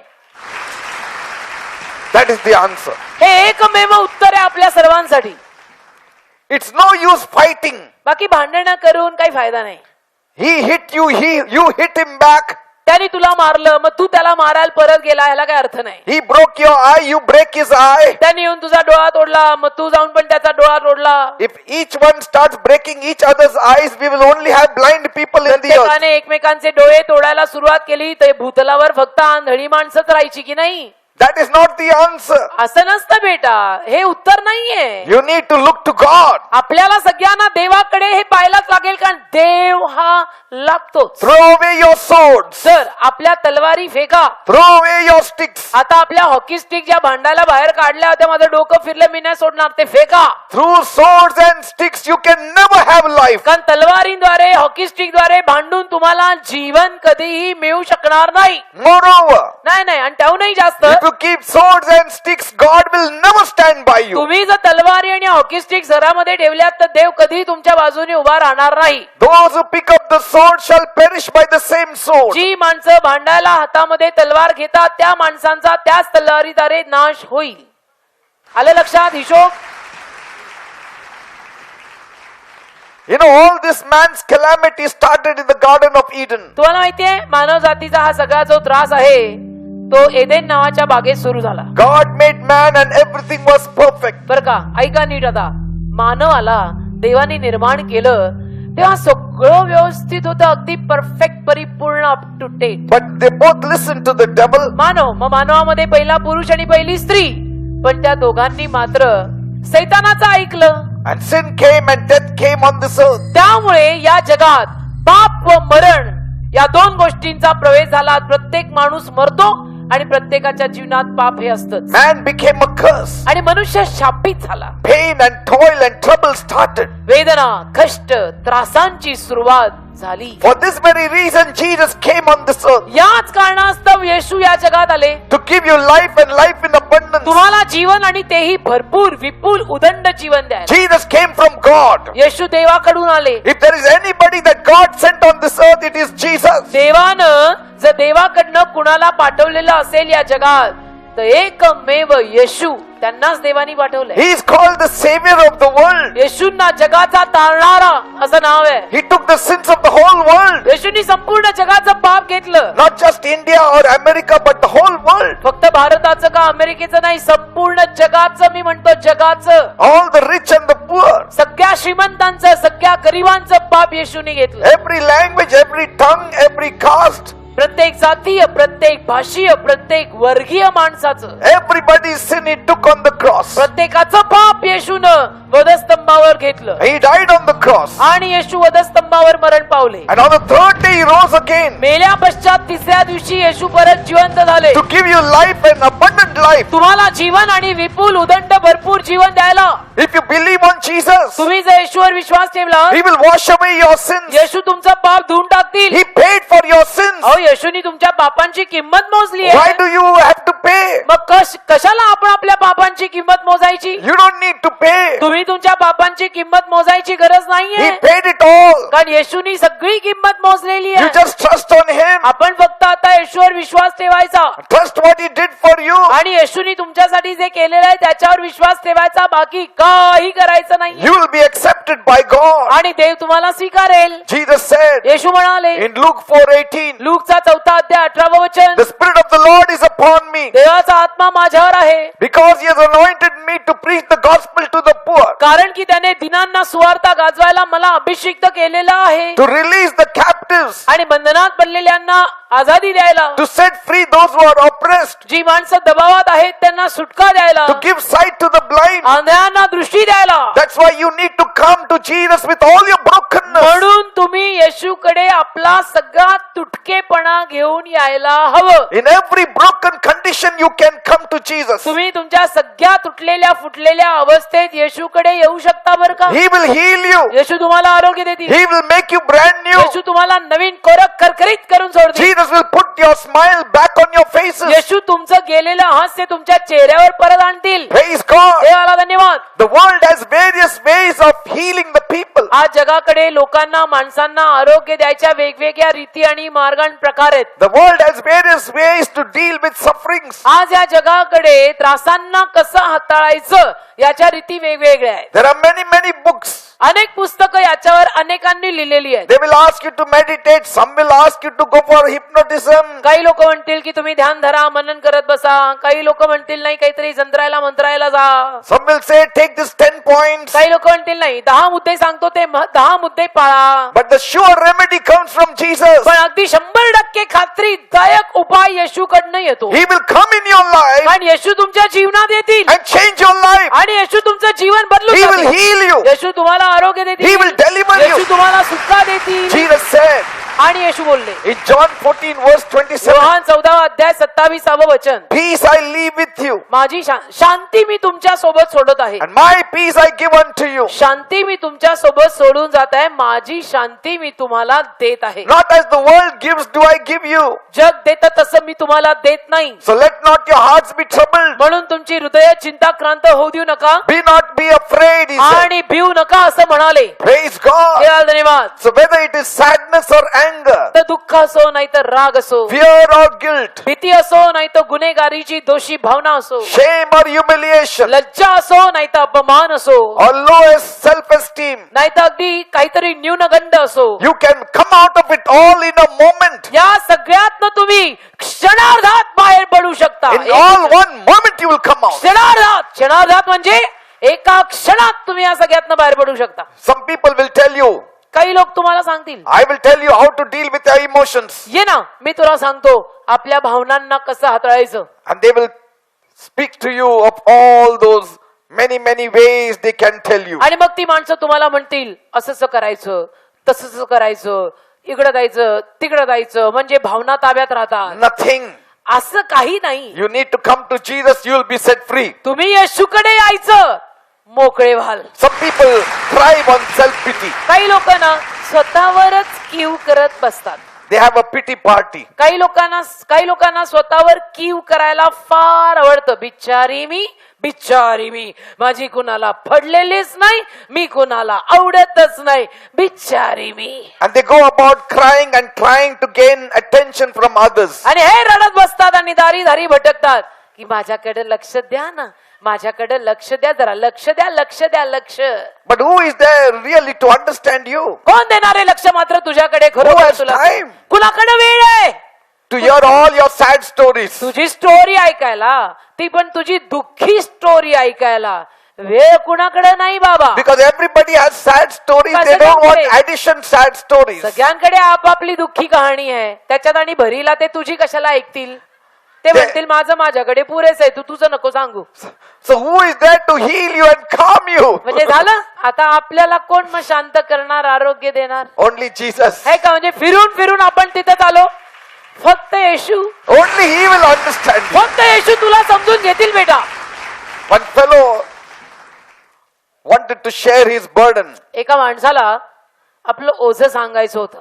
S3: That is the answer.
S2: हे एकमेव उत्तर आहे आपल्या सर्वांसाठी.
S3: It's no use fighting.
S2: बाकी भांडणं करून काही फायदा नाही.
S3: He hit you, you hit him back.
S2: त्याने तुला मारलं मग तू त्याला मारायला परत गेला, ह्याला काही अर्थ नाही.
S3: He broke your eye, you break his eye.
S2: त्याने येऊन तुझा डोळा तोडला मग तू जाऊन पण त्याचा डोळा तोडला.
S3: If each one starts breaking each other's eyes, we will only have blind people in the earth.
S2: प्रत्येकाने एकमेकांचे डोळे तोडायला सुरुवात केली तर भूतलावर फक्त आंधळी माणसंच राहायची की नाही.
S3: That is not the answer.
S2: असं नसतं बेटा. हे उत्तर नाहीये.
S3: You need to look to God.
S2: आपल्याला सगळ्यांना देवाकडे हे पाहायलाच लागेल कारण देव हा लागतोच.
S3: Throw away your swords.
S2: तर आपल्या तलवारी फेका.
S3: Throw away your sticks.
S2: आता आपल्या हॉकी स्टिक ज्या भांडायला बाहेर काढल्या होत्या, माझं डोकं फिरलं, मी नाही सोडणार, ते फेका.
S3: Through swords and sticks, you can never have life.
S2: कारण तलवारीद्वारे, हॉकी स्टिकद्वारे भांडून तुम्हाला जीवन कधीही मिळू शकणार नाही.
S3: Moreover,
S2: नाही नाही. आणि त्याहूनही जास्त
S3: if you keep swords and sticks, God will never stand by you.
S2: तुम्ही जर तलवारी आणि हॉकी स्टिक घरामध्ये ठेवल्यात तर देव कधीही तुमच्या बाजूने उभा राहणार नाही.
S3: Those who pick up the sword shall perish by the same sword.
S2: जी माणसं भांडायला हातामध्ये तलवार घेतात त्या माणसांचा त्याच तलवारीद्वारे नाश होईल. आलं लक्षात हिशोब?
S3: You know, all this man's calamity started in the Garden of Eden.
S2: तुम्हाला माहितीये मानव जातीचा हा सगळा जो त्रास आहे तो एदेन नावाच्या बागेत सुरू झाला.
S3: God made man and everything was perfect.
S2: बर का? ऐका नीट आता. मानव आला, देवाने निर्माण केलं, तेव्हा सगळं व्यवस्थित होतं, अगदी परफेक्ट, परिपूर्ण, up to date.
S3: But they both listened to the devil.
S2: मानवामध्ये पहिला पुरुष आणि पहिली स्त्री, पण त्या दोघांनी मात्र सैतानाचं ऐकलं.
S3: And sin came and death came on this earth.
S2: त्यामुळे या जगात पाप व मरण या दोन गोष्टींचा प्रवेश झाला. प्रत्येक माणूस मरतो आणि प्रत्येकाच्या जीवनात पाप हे असतंच.
S3: Man became a curse.
S2: आणि मनुष्य शापित झाला.
S3: Pain and toil and trouble started.
S2: वेदना, कष्ट, त्रासांची सुरुवात झाली.
S3: For this very reason Jesus came on this earth.
S2: याच कारणास्तव येशू या जगात आले,
S3: To give you life and life in abundance.
S2: तुम्हाला जीवन आणि तेही भरपूर, विपुल, उदंड जीवन द्यायला.
S3: Jesus came from God.
S2: येशू देवाकडून आले.
S3: If there is anybody that God sent on this earth, it is Jesus.
S2: देवानं जर देवाकडनं कुणाला पाठवलेलं असेल या जगात, तर एकमेव येशू, त्यांनाच देवानी पाठवलंय.
S3: He is called the Savior of the world.
S2: येशूंना जगाचा तारणारा असं नाव आहे.
S3: He took the sins of the whole world.
S2: येशूंनी संपूर्ण जगाचं पाप घेतलं.
S3: Not just India or America, but the whole world.
S2: फक्त भारताचं का अमेरिकेचं नाही, संपूर्ण जगाचं, मी म्हणतो जगाचं.
S3: All the rich and the poor.
S2: सगळ्या श्रीमंतांचं, सगळ्या गरिबांचं पाप येशूने घेतलं.
S3: Every language, every tongue, every caste.
S2: प्रत्येक जातीय, प्रत्येक भाषीय, प्रत्येक वर्गीय माणसाचं,
S3: Everybody's sin he took on the cross.
S2: प्रत्येकाचं पाप येशूनं वधस्तंभावर घेतलं.
S3: He died on the cross.
S2: आणि येशू वधस्तंभावर मरण पावले.
S3: And on the third day he rose again.
S2: मेल्या पश्चात तिसऱ्या दिवशी येशू परत जिवंत झाले.
S3: To give you life and abundant life.
S2: तुम्हाला जीवन आणि विपुल, उदंड, भरपूर जीवन द्यायला.
S3: If you believe on Jesus,
S2: तुम्ही जर येशूवर विश्वास ठेवला,
S3: he will wash away your sins.
S2: येशू तुमचं पाप धुवून टाकतील.
S3: He paid for your sins.
S2: अहो, येशूनी तुमच्या पापांची किंमत मोजली
S3: Why
S2: आहे.
S3: do you have to pay?
S2: मग कशाला आपण आपल्या पापांची किंमत मोजायची?
S3: You don't need to pay.
S2: तुम्ही तुमच्या पापांची किंमत मोजायची गरज नाहीये,
S3: He paid it all.
S2: कारण येशूनी सगळी किंमत मोजलेली
S3: You
S2: आहे.
S3: just trust on him.
S2: आपण फक्त आता येशूवर विश्वास ठेवायचा
S3: Trust what he did for you.
S2: आणि येशूनी तुमच्यासाठी जे केलेलं आहे त्याच्यावर विश्वास ठेवायचा, बाकी काही करायचं नाही.
S3: You will be accepted by God.
S2: आणि देव तुम्हाला स्वीकारेल.
S3: Jesus said
S2: येशू म्हणाले
S3: in Luke 4:18,
S2: लूकचा 4 अध्याय 18 वचन,
S3: the Spirit of the Lord is upon me
S2: देवाचा आत्मा माझ्यावर आहे,
S3: because he has anointed me to preach the gospel to the poor,
S2: कारण की त्याने दिनांना सुवार्ता गाजवायला मला अभिषिक्त केलेला आहे,
S3: to release the captives,
S2: आणि बंधनात पडलेल्यांना आझादी द्यायला,
S3: to set free those who are oppressed,
S2: जी माणसं दबावात आहेत त्यांना सुटका द्यायला,
S3: to give sight to the blind.
S2: आंधळ्यांना दृष्टी द्यायला.
S3: That's why you need to come to Jesus with all your brokenness.
S2: म्हणून तुम्ही येशूकडे आपला सगळा तुटकेपणा घेऊन यायला हवं.
S3: In every broken condition you can come to Jesus.
S2: तुम्ही तुमच्या सगळ्या तुटलेल्या फुटलेल्या अवस्थेत येशूकडे येऊ शकता बरं का.
S3: He will heal you.
S2: येशू तुम्हाला आरोग्य देतील.
S3: He will make you brand new.
S2: येशू तुम्हाला नवीन कोरक खरखरीत करून सोडतील.
S3: Jesus will put your smile back on your faces.
S2: येशू तुमचं गेलेलं हास्य तुमच्या चेहऱ्यावर परत आणतील.
S3: Praise God.
S2: देवाला धन्यवाद.
S3: The world has various ways of healing the people.
S2: आज जगाकडे लोकांना, माणसांना आरोग्य द्यायच्या वेगवेगळ्या रीती आणि मार्ग आणि प्रकार आहेत.
S3: The world has various ways to deal with sufferings.
S2: आज या जगाकडे त्रासांना कसं हाताळायचं याच्या रीती वेगवेगळ्या आहेत.
S3: There are many books.
S2: अनेक पुस्तकं याच्यावर अनेकांनी लिहिलेली आहेत.
S3: They will ask you to meditate. Some will ask you to go for hypnotism.
S2: काही लोक म्हणतील की तुम्ही ध्यान धरा, मनन करत बसा. काही लोक म्हणतील नाही, काहीतरी मंत्रायला जा.
S3: Some will say take this 10 points.
S2: काही लोक म्हणतील नाही, 10 मुद्दे सांगतो ते 10 मुद्दे पाळा.
S3: But the sure remedy comes from Jesus.
S2: पण अगदी 100% खात्रीदायक उपाय येशूकडनं येतो.
S3: He will come in your life
S2: आणि येशू तुमच्या जीवनात येतील
S3: and change your life.
S2: आणि येशू तुमचं जीवन बदलू
S3: He will
S2: शकतील.
S3: heal you.
S2: येशू तुम्हाला आरोग्य
S3: He
S2: देतील.
S3: will deliver
S2: Yeshu
S3: you.
S2: तुम्हाला सुटका देतील.
S3: Jesus said
S2: आणि येशू बोलले
S3: in John 14 verse 27,
S2: योहान 14 अध्याय 27 वचन,
S3: peace I leave with you
S2: माझी शांती मी तुमच्या सोबत सोडत आहे.
S3: and my peace I give unto you.
S2: शांती मी तुमच्या सोबत सोडून जात आहे, माझी शांती मी तुम्हाला देत आहे.
S3: Not as the world gives do I give you.
S2: जग देत तसं मी तुम्हाला देत नाही.
S3: So let not your hearts be troubled.
S2: म्हणून तुमची हृदय चिंताक्रांत होऊ देऊ नका
S3: Be not be afraid, he said.
S2: आणि भिवू नका असं म्हणाले.
S3: Praise God.
S2: देवाला धन्यवाद.
S3: So whether it is sadness or anger,
S2: तर दुःख असो नाही तर राग असो,
S3: fear or guilt,
S2: भीती असो नाही तर गुन्हेगारीची दोषी भावना असो,
S3: shame or humiliation,
S2: लज्जा असो नाही तर अपमान असो,
S3: or lowest self-esteem,
S2: नाही तर अगदी काहीतरी न्यूनगंड असो,
S3: you can come out of it all in a moment.
S2: या सगळ्यातनं तुम्ही क्षणार्धात बाहेर पडू शकता.
S3: In all one moment you will come out.
S2: क्षणार्धात म्हणजे एका क्षणात तुम्ही या सगळ्यातनं बाहेर पडू शकता.
S3: Some people will tell you,
S2: काही लोक तुम्हाला सांगतील,
S3: I will tell you how to deal with your emotions.
S2: ये ना मी तुला सांगतो आपल्या भावनांना कसं हाताळायचं.
S3: And they will speak to you of all those many ways they can tell you.
S2: आणि मग ती माणसं तुम्हाला म्हणतील असंच करायचं, तसंच करायचं, इकडं जायचं, तिकडं जायचं, म्हणजे भावना ताब्यात राहतात.
S3: Nothing.
S2: असं काही नाही.
S3: You need to come to Jesus, you will be set free.
S2: तुम्ही येशूकडे यायचं, मोकळे व्हाल.
S3: Some people thrive on self-pity.
S2: काही लोकांना स्वतःवरच कीव करत बसतात.
S3: They have a pity party.
S2: काही लोकांना स्वतःवर कीव करायला फार आवडतं. बिचारी मी माझी कुणाला पडलेलीच नाही, मी कुणाला आवडतच नाही, बिचारी मी.
S3: And they go about crying and trying to gain attention from others.
S2: आणि हे रडत बसतात आणि दारी भटकतात की माझ्याकडे लक्ष द्या ना, माझ्याकडे लक्ष द्या, जरा लक्ष द्या.
S3: But who is there really to understand you?
S2: कोण देणारे लक्ष मात्र तुझ्याकडे?
S3: Who
S2: खरोखर
S3: has
S2: तुला
S3: time?
S2: कुणाकडे वेळ आहे
S3: To hear all your sad stories.
S2: तुझी स्टोरी ऐकायला, ती पण तुझी दुःखी स्टोरी ऐकायला वेळ कुणाकडे नाही बाबा.
S3: Because everybody has sad stories. They don't want addition sad stories.
S2: सगळ्यांकडे आपापली दुःखी कहाणी आहे, त्याच्यात आणि भरीला ते तुझी कशाला ऐकतील? ते म्हणतील माझ्याकडे पुरेस आहे, तू तुझं नको सांगू.
S3: So who is there to heal you and calm you?
S2: म्हणजे झालं. आता आपल्याला कोण मग शांत करणार, आरोग्य देणार?
S3: Only Jesus.
S2: आहे का? म्हणजे फिरून आपण तिथं आलो. फक्त येशू.
S3: Only He will understand you.
S2: फक्त येशू तुला समजून घेतील बेटा.
S3: One fellow wanted to share his burden.
S2: एका माणसाला आपलं ओझं सांगायचं होतं.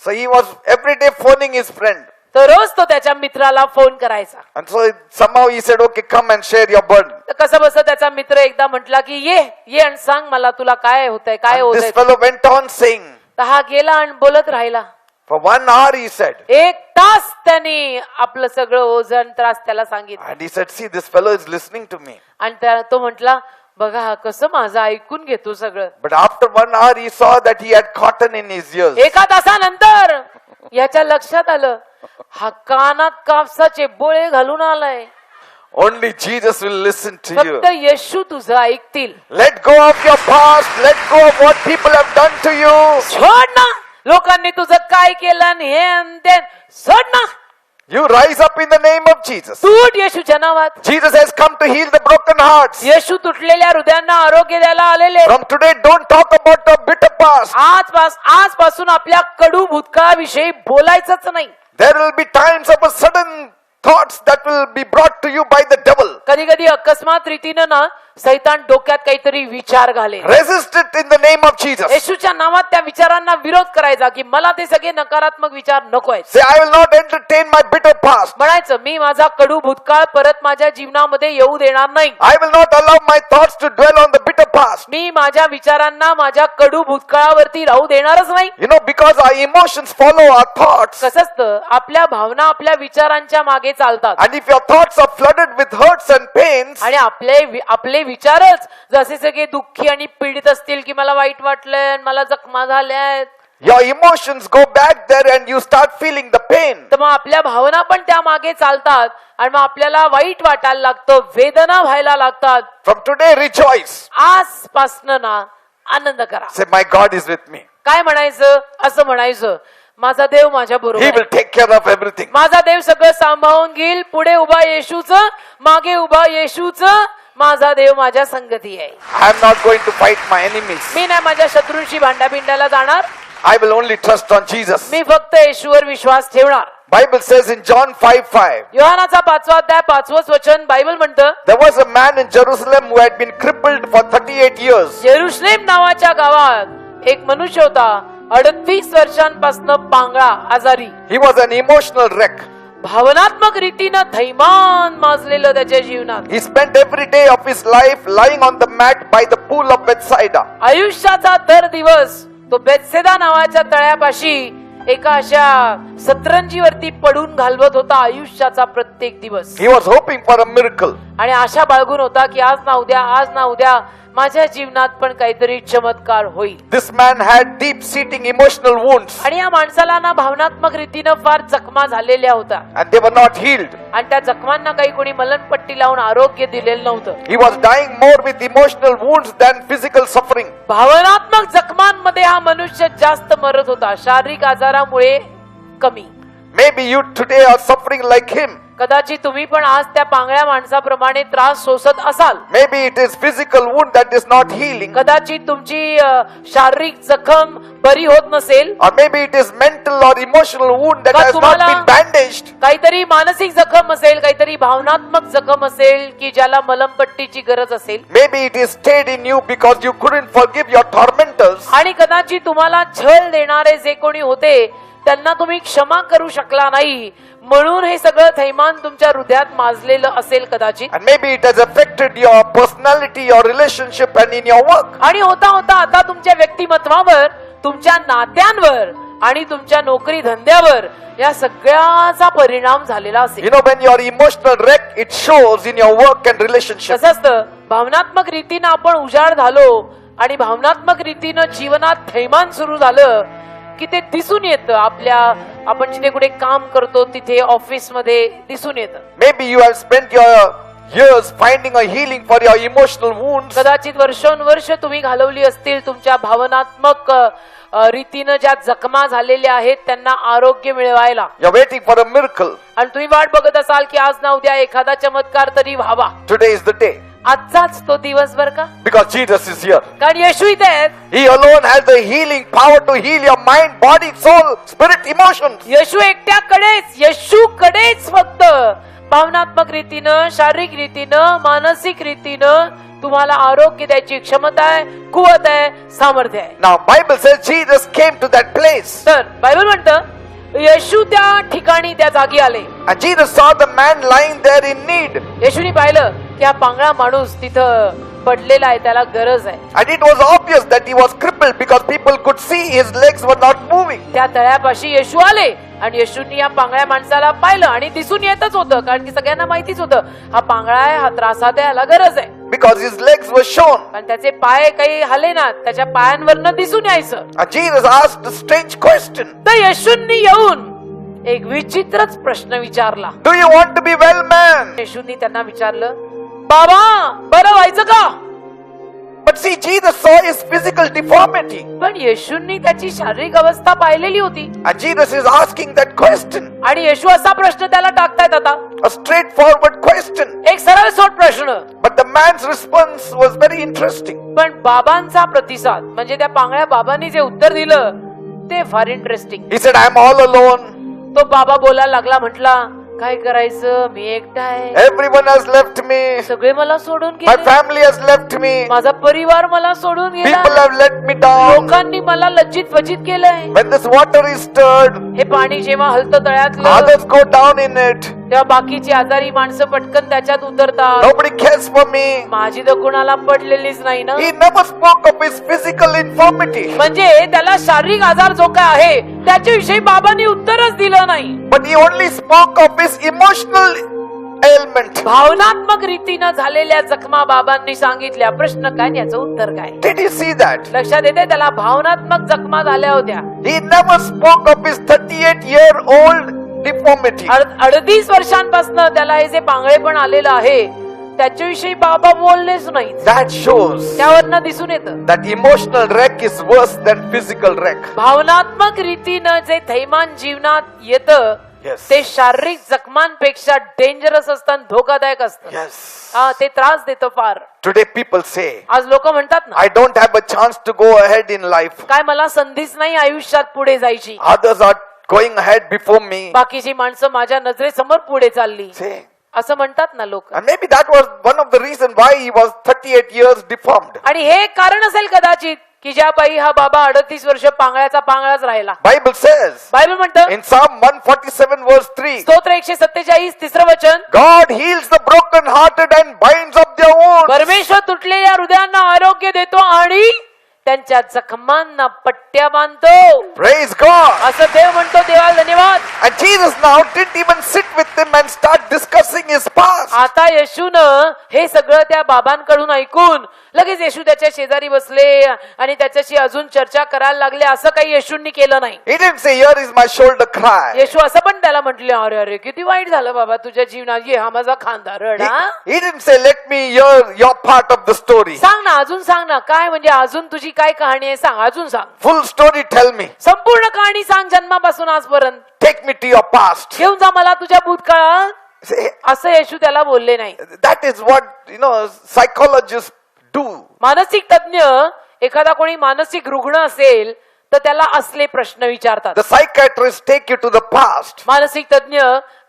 S3: So he was every day phoning his friend.
S2: तर रोज तो त्याच्या मित्राला फोन करायचा.
S3: And so somehow he said, okay, come and share your burden.
S2: तर कसं बस त्याचा मित्र एकदा म्हटला की ये आणि सांग मला तुला काय होतंय, काय
S3: And this
S2: होतंय.
S3: fellow went on saying.
S2: तर हा गेला आणि बोलत राहिला.
S3: For 1 hour he said.
S2: 1 तास त्यांनी आपलं सगळं ओझं त्रास त्याला सांगितलं.
S3: And he said, see, this fellow is listening to me.
S2: आणि तो म्हटला बघा हा कसं माझं ऐकून घेतो सगळं.
S3: But after 1 hour he saw that he had cotton in his ears.
S2: 1 तासानंतर याच्या लक्षात आलं हा कानात कापसाचे बोळे घालून आलाय.
S3: Only Jesus will listen to you.
S2: फक्त येशू तुझं ऐकतील.
S3: Let go of your past. Let go of what people have done to you.
S2: सोड ना, लोकांनी तुझं काय केलं आणि हे आणि ते सोड ना.
S3: You rise up in the name of Jesus.
S2: तू उठ येशूच्या नावात.
S3: Jesus has come to heal the broken hearts.
S2: येशू तुटलेल्या हृदयांना आरोग्य द्यायला आलेले.
S3: From today, don't talk about the bitter past.
S2: आजपासून आपल्या कडू भूतकाळाविषयी बोलायचंच नाही.
S3: There will be times of a sudden thoughts that will be brought to you by the devil.
S2: कधी कधी अकस्मात रीतीनं ना सैतान डोक्यात काहीतरी विचार घाले.
S3: Resist it in the name of Jesus.
S2: येशूच्या नावात त्या विचारांना विरोध करायचा की मला ते सगळे नकारात्मक विचार नको आहेत.
S3: Say, I will not entertain my bitter past.
S2: म्हणायचं मी माझा कडू भूतकाळ परत माझ्या जीवनामध्ये येऊ देणार नाही.
S3: I will not allow my thoughts to dwell on the bitter past.
S2: मी माझ्या विचारांना माझ्या कडू भूतकाळावरती राहू देणारच नाही.
S3: You know, because our emotions follow our thoughts.
S2: कसं असतं आपल्या भावना आपल्या विचारांच्या मागे चालतात.
S3: And if your thoughts are flooded with hurts and pains,
S2: आणि आपले विचारच जसे सगळे दुःखी आणि पीडित असतील की मला वाईट वाटलंय, मला जखमा झाल्यात,
S3: your emotions go back there and you start feeling the pain.
S2: तर मग आपल्या भावना पण त्या मागे चालतात आणि मग आपल्याला वाईट वाटायला लागतं, वेदना व्हायला लागतात.
S3: From today, rejoice.
S2: आजपासनं ना आनंद करा.
S3: Say, my God is with me.
S2: काय म्हणायचं? असं म्हणायचं माझा देव माझ्या
S3: He
S2: बरोबर
S3: will
S2: आहे.
S3: take care of everything.
S2: माझा देव सगळं सांभाळून घेईल. पुढे उभा येशूच, मागे उभा येशूच, माझा देव माझ्या संगती आहे.
S3: I am not going to fight my enemies.
S2: मी नाही माझ्या शत्रूंशी भांडाभिंडायला जाणार.
S3: I will only trust on Jesus.
S2: मी फक्त येशूवर विश्वास ठेवणार.
S3: Bible says in John 5:5,
S2: योहानाचा 5वा अध्याय 5वं वचन बायबल म्हणतं
S3: there was a man in Jerusalem who had been crippled for 38 years.
S2: यरुशलेम नावाच्या गावात एक मनुष्य होता 38 वर्षांपासून पांगळा आजारी.
S3: He was an emotional wreck.
S2: भावनात्मक रीतीनं थैमान माजलेलं त्याच्या जीवनात.
S3: He spent every day of his life lying on the mat by the pool of Bethsaida.
S2: आयुष्याचा दर दिवस तो बेत्सेदा नावाच्या तळ्यापाशी एका अशा सतरंजीवरती पडून घालवत होता आयुष्याचा प्रत्येक दिवस.
S3: He was hoping for a miracle.
S2: आणि आशा बाळगून होता की आज ना उद्या माझ्या जीवनात पण काहीतरी चमत्कार होईल.
S3: This man had deep-seating emotional wounds
S2: आणि या माणसाला ना भावनात्मक रीतीनं फार जखमा झालेल्या होत्या
S3: and they were not healed.
S2: आणि त्या जखमांना काही कोणी मलमपट्टी लावून आरोग्य दिलेलं नव्हतं.
S3: He was dying more with emotional wounds than physical suffering.
S2: भावनात्मक जखमांमध्ये हा मनुष्य जास्त मरत होता, शारीरिक आजारामुळे कमी.
S3: Maybe you today are suffering like him.
S2: कदाचित तुम्ही पण आज त्या पांगळ्या माणसाप्रमाणे त्रास सोसत असाल.
S3: Maybe it is physical wound that is not healing.
S2: कदाचित तुमची शारीरिक जखम बरी होत नसेल,
S3: Or maybe it is mental or emotional wound that
S2: का
S3: has not
S2: तुम्हाला-
S3: been bandaged.
S2: काहीतरी मानसिक जखम असेल, काहीतरी भावनात्मक जखम असेल की ज्याला मलमपट्टीची गरज असेल.
S3: Maybe it is stayed in you because you couldn't forgive your tormentors.
S2: आणि कदाचित तुम्हाला छळ देणारे जे कोणी होते त्यांना तुम्ही क्षमा करू शकला नाही, म्हणून हे सगळं थैमान तुमच्या हृदयात माजलेलं असेल कदाचित.
S3: And maybe it has affected your personality, your relationship and in your work.
S2: आणि होता होता आता तुमच्या व्यक्तिमत्वावर, तुमच्या नात्यांवर आणि तुमच्या नोकरी धंद्यावर या सगळ्याचा परिणाम झालेला असेल.
S3: You know, when you are emotional wreck, it shows in your work and relationship.
S2: कसं असतं, भावनात्मक रीतीनं आपण उजाड झालो आणि भावनात्मक रीतीनं जीवनात थैमान सुरू झालं की ते दिसून येतं. आपण जिथे कुठे काम करतो तिथे ऑफिस मध्ये दिसून येतं.
S3: Maybe you have spent your years finding a healing for your emotional wounds.
S2: कदाचित वर्षोनवर्ष तुम्ही घालवली असतील तुमच्या भावनात्मक रीतीनं ज्या जखमा झालेल्या आहेत त्यांना आरोग्य मिळवायला.
S3: You're waiting for a miracle.
S2: आणि तुम्ही वाट बघत असाल की आज ना उद्या एखादा चमत्कार तरी व्हावा.
S3: Today is the day.
S2: आजचाच तो दिवसभर का?
S3: Because Jesus is here.
S2: कारण येशू इथे आहेत.
S3: He alone has the healing power to heal your mind, body, soul, spirit, emotions.
S2: येशू एकट्याकडेच, येशूकडेच फक्त भावनात्मक रीतीनं, शारीरिक रीतीनं, मानसिक रीतीनं तुम्हाला आरोग्य द्यायची क्षमता आहे, कुवत आहे, सामर्थ्य आहे.
S3: Now Bible says Jesus came to that place.
S2: तर बायबल म्हणतं येशू त्या ठिकाणी त्या जागी आले.
S3: And Jesus saw the man lying there in need.
S2: येशूनी पाहिलं की हा पांगळा माणूस तिथं पडलेला आहे, त्याला गरज आहे.
S3: And it was obvious that he was crippled because people could see his legs were not moving.
S2: त्या तळ्यापाशी येशू आले आणि येशूनी या पांगळ्या माणसाला पाहिलं आणि दिसून येतच होतं, कारण की सगळ्यांना माहितीच होतं हा पांगळा आहे, हा त्रासात आहे, याला गरज आहे.
S3: Because his legs were shown.
S2: कारण त्याचे पाय काही हलेनात, त्याच्या पायांवरनं दिसून यायचं.
S3: And Jesus asked a strange question.
S2: तर येशूंनी येऊन एक विचित्रच प्रश्न विचारला.
S3: Do you want to be well, man?
S2: येशूंनी त्यांना विचारलं, बाबा बरं व्हायचं का?
S3: But see, Jesus saw his physical deformity.
S2: पण येशूंनी त्याची शारीरिक अवस्था पाहिलेली होती.
S3: And Jesus is asking that question.
S2: आणि येशू असा प्रश्न त्याला टाकतायत आता,
S3: A straightforward question.
S2: एक सरळ सोट प्रश्न.
S3: But the man's response was very interesting.
S2: पण बाबांचा प्रतिसाद म्हणजे त्या पांगळ्या बाबांनी जे उत्तर दिलं ते फार interesting.
S3: He said, I'm all alone.
S2: तो बाबा बोलायला लागला, म्हटला काय करायचं, मी एकटा आहे,
S3: Everyone has left me.
S2: सगळे मला सोडून
S3: My
S2: गेले,
S3: family has left me.
S2: माझा परिवार मला सोडून गेला,
S3: People have let me down.
S2: लोकांनी मला लज्जित फजित केलंय.
S3: When this water is stirred,
S2: हे पाणी जेव्हा हलतं तळ्यातलं
S3: others go down in it.
S2: तेव्हा बाकीची आजारी माणसं पटकन त्याच्यात उतरतात.
S3: Nobody cares for me.
S2: माझी तर कुणाला पडलेलीच नाही ना.
S3: He never spoke of his physical infirmity.
S2: म्हणजे त्याला शारीरिक आजार जो काय आहे त्याच्याविषयी बाबांनी उत्तरच दिलं नाही.
S3: But he only spoke of his emotional ailment.
S2: भावनात्मक रीतीनं झालेल्या जखमा बाबांनी सांगितल्या. प्रश्न काय, याचं उत्तर काय?
S3: Did you see that?
S2: लक्षात येते, त्याला भावनात्मक जखमा झाल्या होत्या.
S3: He never spoke of his 38-year-old deformity.
S2: 38 वर्षांपासून त्याला हे जे पांगळेपण आलेलं आहे त्याच्याविषयी बाबा बोललेच नाही.
S3: That shows
S2: त्यावरनं दिसून येतं
S3: that emotional wreck is worse than physical wreck.
S2: भावनात्मक रीतीनं जे थैमान जीवनात येतं
S3: Yes.
S2: ते शारीरिक जखमांपेक्षा डेंजरस असतं, धोकादायक असतं.
S3: Yes.
S2: हा, ते त्रास देतं फार.
S3: Today people say,
S2: आज लोक म्हणतात ना,
S3: I don't have a chance to go ahead in life.
S2: काय मला संधीच नाही आयुष्यात पुढे जायची,
S3: Others are going ahead before me.
S2: बाकीची माणसं माझ्या नजरेसमोर पुढे चालली,
S3: Say.
S2: असं म्हणतात ना लोक.
S3: And maybe that was one of the reasons why he was 38 years deformed.
S2: आणि हे कारण असेल कदाचित की ज्या बाई हा बाबा 38 वर्ष पांगळ्याचा पांगळाच राहिला.
S3: Bible says
S2: बायबल म्हणतं
S3: in Psalm 147 verse 3,
S2: स्तोत्र 147 तिसरं वचन,
S3: God heals the broken hearted and binds up their wounds.
S2: परमेश्वर तुटलेल्या हृदयांना आरोग्य देतो आणि त्यांच्या जखमांना पट्ट्या बांधतो.
S3: Praise God.
S2: असं देव म्हणतो. देवाला धन्यवाद.
S3: And Jesus now didn't even sit with him and start discussing his past.
S2: आता येशूनं हे सगळं त्या बाबांकडून ऐकून लगेच येशू त्याच्या शेजारी बसले आणि त्याच्याशी अजून चर्चा करायला लागले. असं काही येशूंनी केलं नाही.
S3: He didn't say, here is my shoulder, cry.
S2: येशू असं पण त्याला म्हटले, अरे अरे किती वाईट झालं बाबा तुझ्या जीवनात, ये हा माझा खांदा रड.
S3: He didn't say, let me hear your part of the story.
S2: सांग ना, अजून सांग ना, काय म्हणजे अजून तुझी काय कहाणी आहे, सांग, अजून सांग,
S3: Full story, tell me.
S2: संपूर्ण कहाणी सांग जन्मापासून आजपर्यंत.
S3: Take me to your past.
S2: घेऊन जा मला तुझ्या भूतकाळात.
S3: Say,
S2: असं येशू त्याला बोलले नाही.
S3: that is what, psychologists do.
S2: मानसिक तज्ञ, एखादा कोणी मानसिक रुग्ण असेल तर त्याला असले प्रश्न विचारतात.
S3: The psychiatrists take you to the past.
S2: मानसिक तज्ञ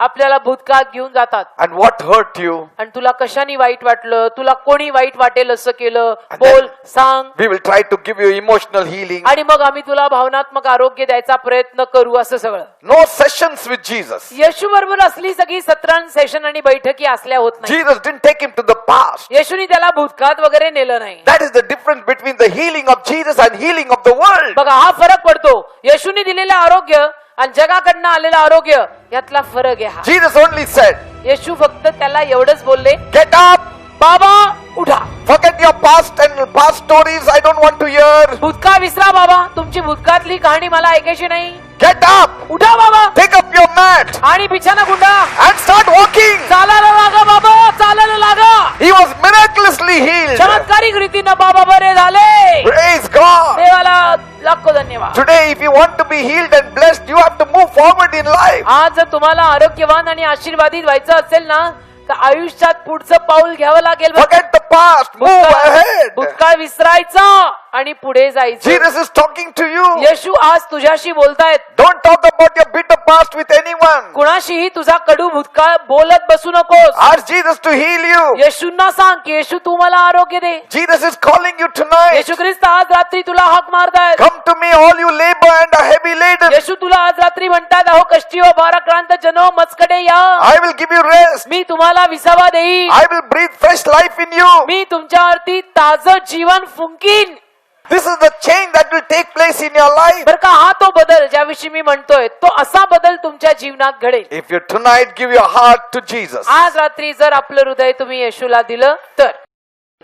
S2: आपल्याला भूतकाळात घेऊन जातात.
S3: And what hurt you?
S2: आणि तुला कशाने वाईट वाटलं, तुला कोणी वाईट वाटेल असं केलं,
S3: And
S2: बोल,
S3: then
S2: सांग.
S3: We will try to give you emotional healing.
S2: आणि मग आम्ही तुला भावनात्मक आरोग्य द्यायचा प्रयत्न करू. असं सगळं.
S3: No sessions with Jesus.
S2: येशू बरोबर असली सगळी सत्रांत सेशन आणि बैठकी असल्या होत नाही.
S3: Jesus didn't take him to the past.
S2: येशूनी त्याला भूतकाळात वगैरे नेलं नाही.
S3: That is the difference between the healing of Jesus and healing of the world.
S2: बघा, हा फरक पडतो. येशूनी दिलेलं आरोग्य आणि जगाकडनं आलेलं आरोग्य यातला फरक आहे हा.
S3: Jesus only said,
S2: येशू फक्त त्याला एवढंच बोलले,
S3: get up,
S2: बाबा उठा.
S3: forget your past and past stories. I don't want to hear.
S2: भूतकाळ विसरा बाबा, तुमची भूतकाळातली कहाणी मला ऐकायची नाही.
S3: Get up,
S2: उठा बाबा
S3: take up your mat
S2: आणि बिछाना गुंडा,
S3: and start walking.
S2: चालायला लागा बाबा, चालायला लागा.
S3: He was miraculously healed.
S2: चमत्कारिक रीतीनं बाबा बरे झाले.
S3: Praise God.
S2: देवाला लाखो धन्यवाद.
S3: Today, if you want to be healed and blessed, you have to move forward in life.
S2: आज जर तुम्हाला आरोग्यवान आणि आशीर्वादित व्हायचं असेल ना, तर आयुष्यात पुढचं पाऊल घ्यावं लागेल.
S3: Forget the past, move ahead.
S2: भूतकाळ विसरायचा आणि पुढे जायचं.
S3: Jesus is talking to you.
S2: येशू आज तुझ्याशी बोलतायत.
S3: Don't talk about your bitter past with anyone.
S2: कुणाशीही तुझा कडू भूतकाळ बोलत बसू नकोस.
S3: Ask Jesus to heal you.
S2: येशूंना सांग की येशू तू मला आरोग्य दे.
S3: Jesus is calling you tonight.
S2: येशू ख्रिस्त आज रात्री तुला हाक मारतायत.
S3: Come to me, all you labor and are heavy laden.
S2: येशू तुला आज रात्री म्हणतात, अहो कष्टी व भाराक्रांत जनो मजकडे या,
S3: I will give you rest.
S2: मी तुम्हाला विसावा देईन.
S3: I will breathe fresh life in you.
S2: मी तुमच्यावरती ताजं जीवन फुंकीन.
S3: This is the change that will take place in your life.
S2: बर का, हा तो बदल ज्याविषयी मी म्हणतोय, तो असा बदल तुमच्या जीवनात घडेल.
S3: If you tonight give your heart to Jesus,
S2: आज रात्री जर आपलं हृदय तुम्ही येशूला दिलं तर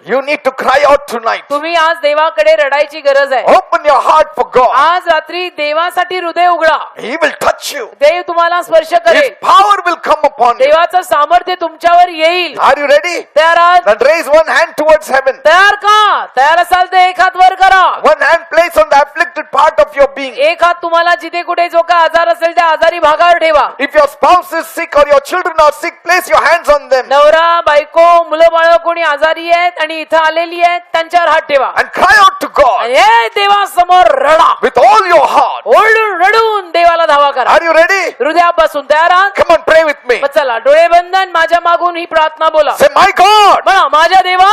S3: you need to cry out tonight.
S2: तुम्ही आज देवाकडे रडायची गरज आहे.
S3: Open your heart for God.
S2: आज रात्री देवासाठी हृदय उघडा.
S3: He will touch you.
S2: देव तुम्हाला स्पर्श
S3: His
S2: करेल.
S3: power will come upon you.
S2: देवाचं सामर्थ्य तुमच्यावर येईल.
S3: Are you ready?
S2: तयार आहात?
S3: Then raise one hand towards heaven.
S2: तयार का? तयार असाल तर एक हात वर करा.
S3: One hand placed on the afflicted part of your being.
S2: एक हात तुम्हाला जिथे कुठे जो काय आजार असेल त्या आजारी भागावर ठेवा.
S3: If your spouse is sick or your children are sick, place your hands on them
S2: नवरा बायको मुलं बाळ कोणी आजारी आहेत आणि इथं आलेली आहेत त्यांच्यावर हात ठेवा.
S3: and cry out to God
S2: आणि हे देवासमोर रडा.
S3: with all your heart.
S2: ओरडून रडून देवाला धावा करा.
S3: Are you ready?
S2: हृदयापासून तयार आहात?
S3: Come on, pray with me.
S2: मग चला डोळे बंद आणि माझ्या मागून ही प्रार्थना बोला.
S3: Say, my God,
S2: म्हणा, माझ्या देवा